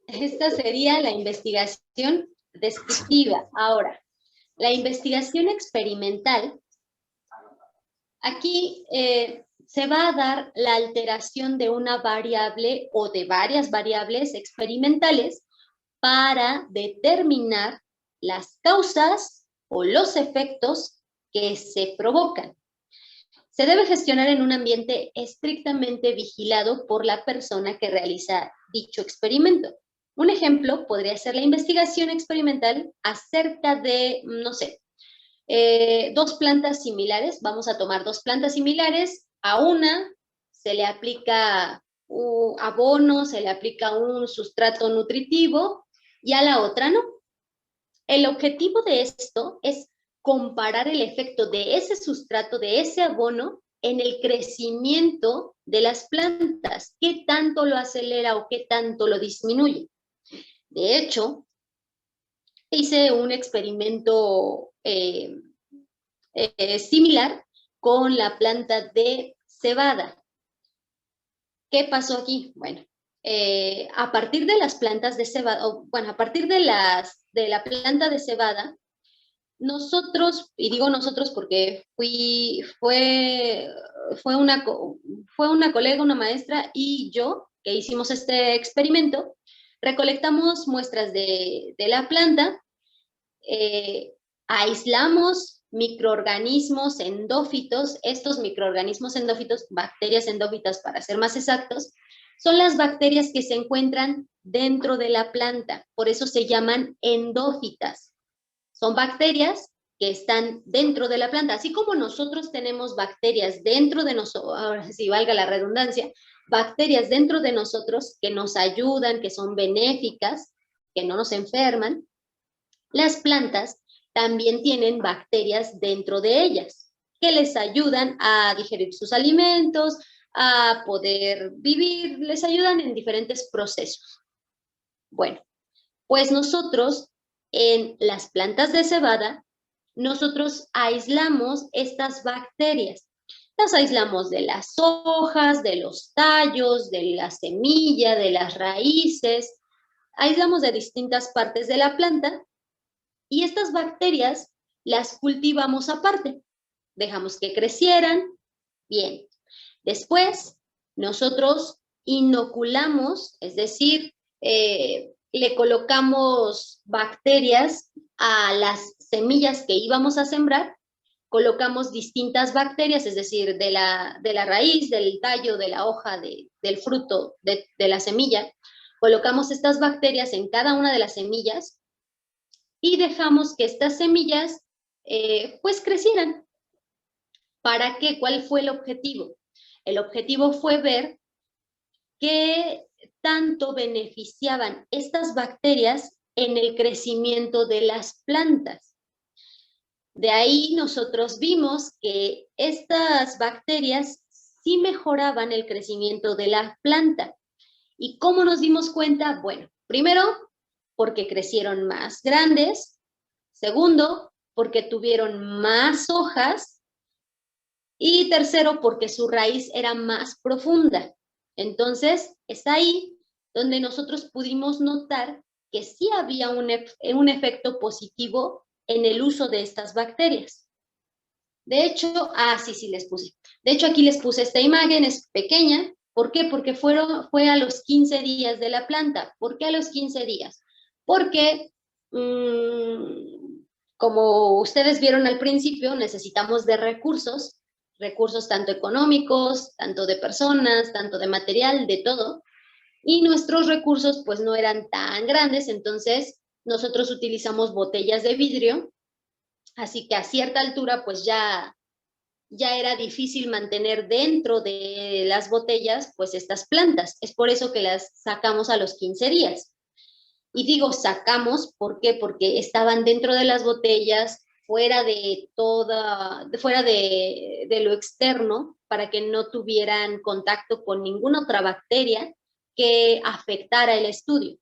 esta sería la investigación descriptiva. Ahora, la investigación experimental, aquí se va a dar la alteración de una variable o de varias variables experimentales para determinar las causas o los efectos que se provocan. Se debe gestionar en un ambiente estrictamente vigilado por la persona que realiza dicho experimento. Un ejemplo podría ser la investigación experimental acerca de, no sé, dos plantas similares. Vamos a tomar dos plantas similares. A una se le aplica abono, se le aplica un sustrato nutritivo y a la otra no. El objetivo de esto es comparar el efecto de ese sustrato, de ese abono, en el crecimiento de las plantas. ¿Qué tanto lo acelera o qué tanto lo disminuye? De hecho, hice un experimento similar con la planta de cebada. ¿Qué pasó aquí? Bueno, a partir de las plantas de cebada, a partir de la planta de cebada, nosotros, y digo nosotros porque fue una colega, una maestra y yo que hicimos este experimento, recolectamos muestras de la planta, aislamos microorganismos endófitos. Estos microorganismos endófitos, bacterias endófitas para ser más exactos, son las bacterias que se encuentran dentro de la planta, por eso se llaman endófitas. Son bacterias que están dentro de la planta, así como nosotros tenemos bacterias dentro de nosotros, ahora sí valga la redundancia, bacterias dentro de nosotros que nos ayudan, que son benéficas, que no nos enferman. Las plantas también tienen bacterias dentro de ellas, que les ayudan a digerir sus alimentos, a poder vivir, les ayudan en diferentes procesos. Bueno, pues nosotros en las plantas de cebada, nosotros aislamos estas bacterias. Las aislamos de las hojas, de los tallos, de la semilla, de las raíces. Aislamos de distintas partes de la planta y estas bacterias las cultivamos aparte. Dejamos que crecieran. Bien. Después, nosotros inoculamos, es decir, le colocamos bacterias a las semillas que íbamos a sembrar, colocamos distintas bacterias, es decir, de la raíz, del tallo, de la hoja, del fruto, de la semilla, colocamos estas bacterias en cada una de las semillas y dejamos que estas semillas pues crecieran. ¿Para qué? ¿Cuál fue el objetivo? El objetivo fue ver qué tanto beneficiaban estas bacterias en el crecimiento de las plantas. De ahí nosotros vimos que estas bacterias sí mejoraban el crecimiento de la planta. ¿Y cómo nos dimos cuenta? Bueno, primero, porque crecieron más grandes. Segundo, porque tuvieron más hojas. Y tercero, porque su raíz era más profunda. Entonces, es ahí donde nosotros pudimos notar que sí había un efecto positivo en el uso de estas bacterias. De hecho, sí les puse. De hecho, aquí les puse esta imagen, es pequeña. ¿Por qué? Porque fue a los 15 días de la planta. ¿Por qué a los 15 días? Porque, como ustedes vieron al principio, necesitamos de recursos tanto económicos, tanto de personas, tanto de material, de todo. Y nuestros recursos pues no eran tan grandes, entonces nosotros utilizamos botellas de vidrio, así que a cierta altura pues ya era difícil mantener dentro de las botellas pues estas plantas. Es por eso que las sacamos a los 15 días. Y digo sacamos, ¿por qué? Porque estaban dentro de las botellas, fuera de lo externo, para que no tuvieran contacto con ninguna otra bacteria que afectara el estudio.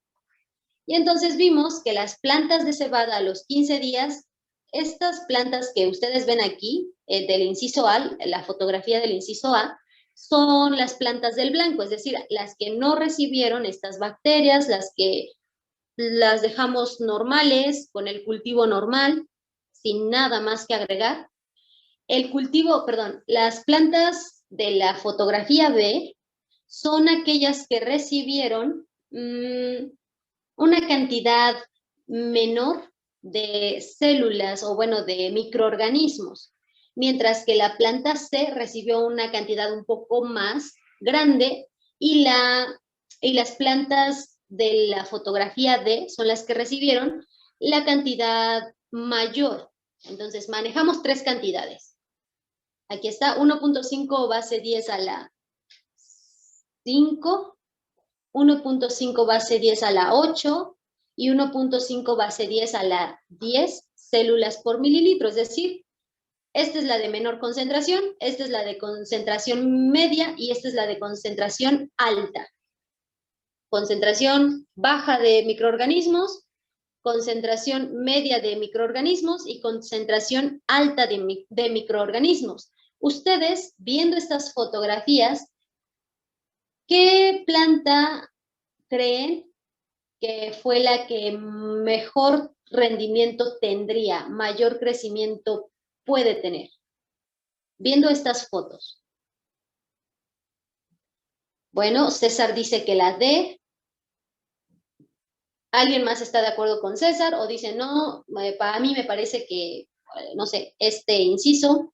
Y entonces vimos que las plantas de cebada a los 15 días, estas plantas que ustedes ven aquí, del inciso A, la fotografía del inciso A, son las plantas del blanco, es decir, las que no recibieron estas bacterias, las que las dejamos normales, con el cultivo normal, sin nada más que agregar. Las plantas de la fotografía B son aquellas que recibieron una cantidad menor de células o de microorganismos, mientras que la planta C recibió una cantidad un poco más grande y las plantas de la fotografía D son las que recibieron la cantidad mayor. Entonces, manejamos tres cantidades. Aquí está, 1.5 base 10 a la 5, 1.5 base 10 a la 8 y 1.5 base 10 a la 10 células por mililitro. Es decir, esta es la de menor concentración, esta es la de concentración media y esta es la de concentración alta. Concentración baja de microorganismos, concentración media de microorganismos y concentración alta de microorganismos. Ustedes, viendo estas fotografías, ¿qué planta creen que fue la que mejor rendimiento tendría, mayor crecimiento puede tener? Viendo estas fotos. Bueno, César dice que la D. ¿Alguien más está de acuerdo con César? O dice, no, para mí me parece que, no sé, este inciso.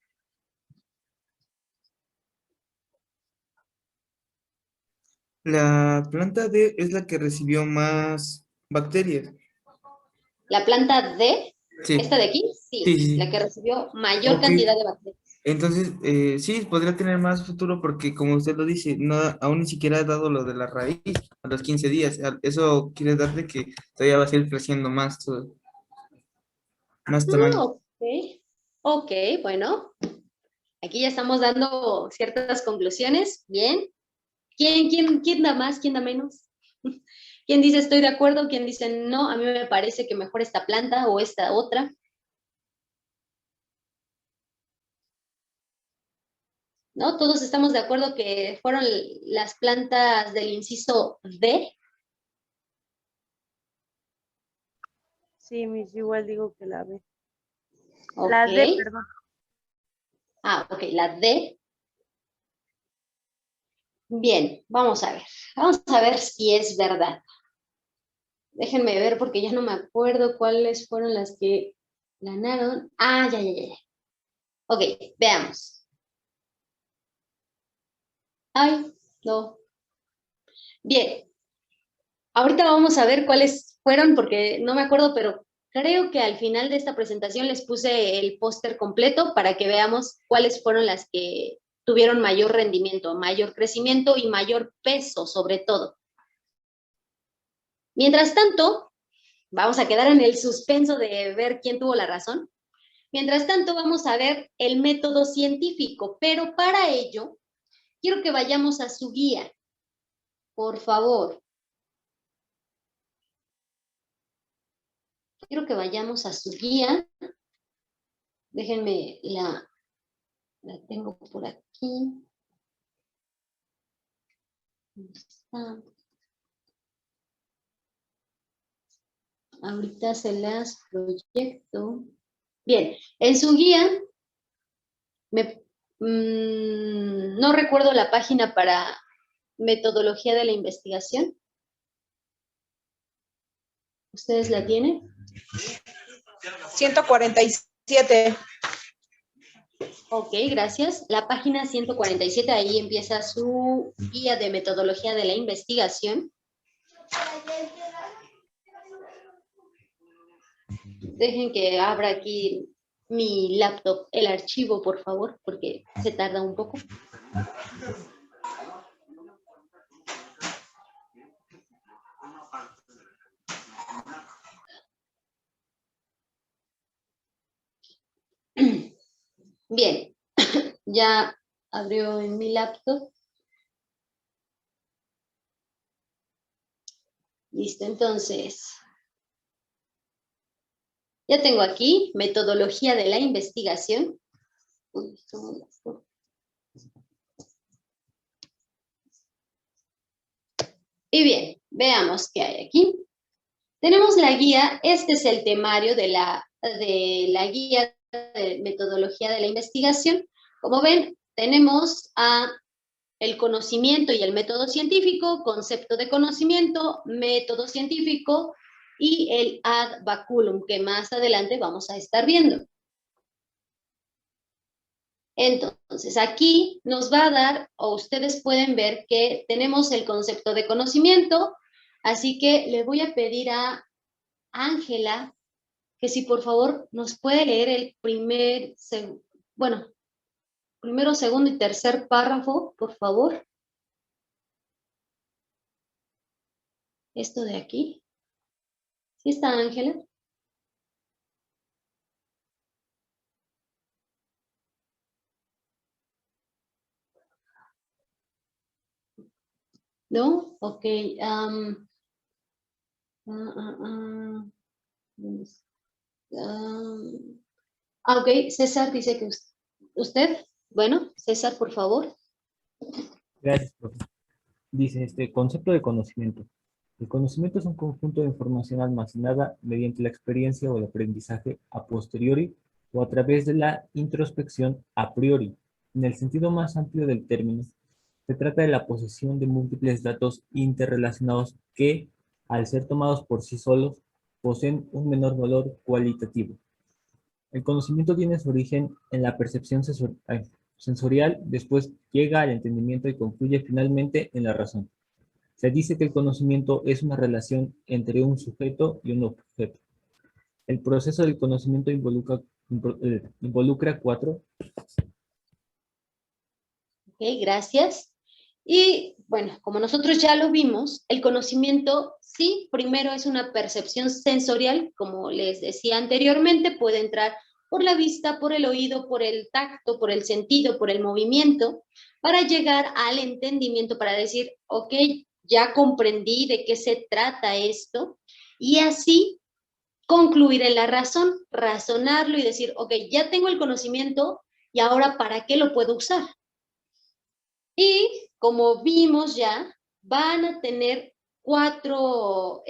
La planta D es la que recibió más bacterias. ¿La planta D? Sí. ¿Esta de aquí? Sí, Sí, sí, sí. la que recibió mayor Ok. cantidad de bacterias. Entonces, sí, podría tener más futuro porque, como usted lo dice, no, aún ni siquiera ha dado lo de la raíz a los 15 días. Eso quiere dar de que todavía va a seguir creciendo más, más tamaño. Ok, ok, bueno. Aquí ya estamos dando ciertas conclusiones. Bien. ¿Quién da más? ¿Quién da menos? ¿Quién dice estoy de acuerdo? ¿Quién dice no? A mí me parece que mejor esta planta o esta otra. ¿No? Todos estamos de acuerdo que fueron las plantas del inciso D. Sí, Miss, igual digo que la B. Ok. La D, perdón. Ah, ok, la D. Bien, vamos a ver. Vamos a ver si es verdad. Déjenme ver porque ya no me acuerdo cuáles fueron las que ganaron. Ah, ya. Ok, veamos. Ay, no. Bien. Ahorita vamos a ver cuáles fueron porque no me acuerdo, pero creo que al final de esta presentación les puse el póster completo para que veamos cuáles fueron las que tuvieron mayor rendimiento, mayor crecimiento y mayor peso sobre todo. Mientras tanto, vamos a quedar en el suspenso de ver quién tuvo la razón. Mientras tanto, vamos a ver el método científico, pero para ello, quiero que vayamos a su guía, por favor. Quiero que vayamos a su guía. Déjenme, la tengo por aquí. ¿Dónde está? Ahorita se las proyecto. Bien, en su guía, no recuerdo la página para metodología de la investigación. ¿Ustedes la tienen? 147. Ok, gracias. La página 147, ahí empieza su guía de metodología de la investigación. Dejen que abra aquí mi laptop, el archivo, por favor, porque se tarda un poco. Bien, ya abrió en mi laptop. Listo, entonces. Ya tengo aquí metodología de la investigación. Y bien, veamos qué hay aquí. Tenemos la guía, este es el temario de la guía de metodología de la investigación. Como ven, tenemos el conocimiento y el método científico, concepto de conocimiento, método científico y el ad baculum, que más adelante vamos a estar viendo. Entonces, aquí nos va a dar, o ustedes pueden ver que tenemos el concepto de conocimiento, Así que le voy a pedir a Ángela que si por favor nos puede leer el primero, segundo y tercer párrafo, por favor. Esto de aquí. ¿Sí está, Ángela? ¿No? Ok. Ok, César dice que usted. Bueno, César, por favor. Gracias, profe. Dice, concepto de conocimiento. El conocimiento es un conjunto de información almacenada mediante la experiencia o el aprendizaje a posteriori o a través de la introspección a priori. En el sentido más amplio del término, se trata de la posesión de múltiples datos interrelacionados que, al ser tomados por sí solos, poseen un menor valor cualitativo. El conocimiento tiene su origen en la percepción sensorial, después llega al entendimiento y concluye finalmente en la razón. Se dice que el conocimiento es una relación entre un sujeto y un objeto. El proceso del conocimiento involucra 4. Ok, gracias. Y bueno, como nosotros ya lo vimos, el conocimiento sí, primero es una percepción sensorial, como les decía anteriormente, puede entrar por la vista, por el oído, por el tacto, por el sentido, por el movimiento, para llegar al entendimiento, para decir, ok, ya comprendí de qué se trata esto, y así concluir en la razón, razonarlo y decir, ok, ya tengo el conocimiento, y ahora ¿para qué lo puedo usar? Y como vimos ya, van a tener cuatro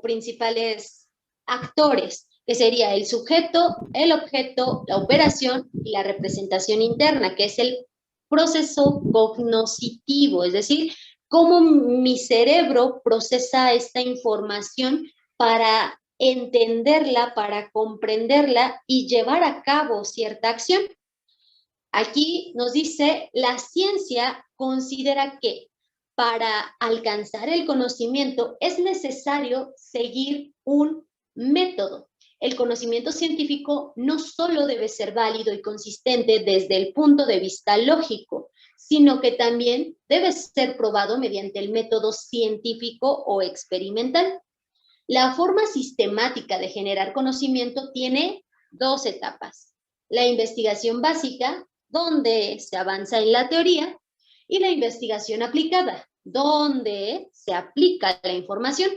principales actores, que sería el sujeto, el objeto, la operación y la representación interna, que es el proceso cognoscitivo, es decir, cómo mi cerebro procesa esta información para entenderla, para comprenderla y llevar a cabo cierta acción. Aquí nos dice, la ciencia considera que para alcanzar el conocimiento es necesario seguir un método. El conocimiento científico no solo debe ser válido y consistente desde el punto de vista lógico, sino que también debe ser probado mediante el método científico o experimental. La forma sistemática de generar conocimiento tiene 2 etapas. La investigación básica, donde se avanza en la teoría, y la investigación aplicada, donde se aplica la información.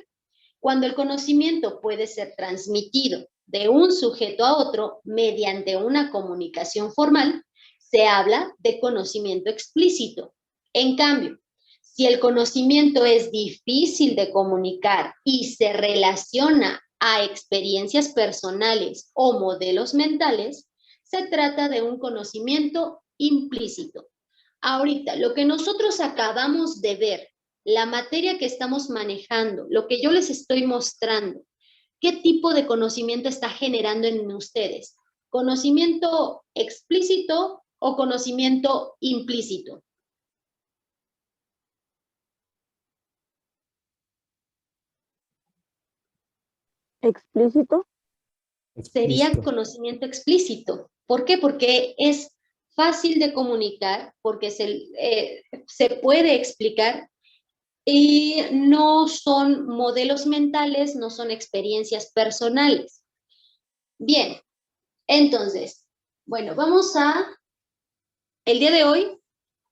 Cuando el conocimiento puede ser transmitido de un sujeto a otro mediante una comunicación formal, se habla de conocimiento explícito. En cambio, si el conocimiento es difícil de comunicar y se relaciona a experiencias personales o modelos mentales, se trata de un conocimiento implícito. Ahorita, lo que nosotros acabamos de ver, la materia que estamos manejando, lo que yo les estoy mostrando, ¿qué tipo de conocimiento está generando en ustedes? ¿Conocimiento explícito o conocimiento implícito? ¿Explícito? Sería conocimiento explícito. ¿Por qué? Porque es fácil de comunicar, porque se puede explicar y no son modelos mentales, no son experiencias personales. Bien, entonces, bueno, el día de hoy,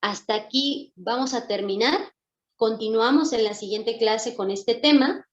hasta aquí vamos a terminar. Continuamos en la siguiente clase con este tema.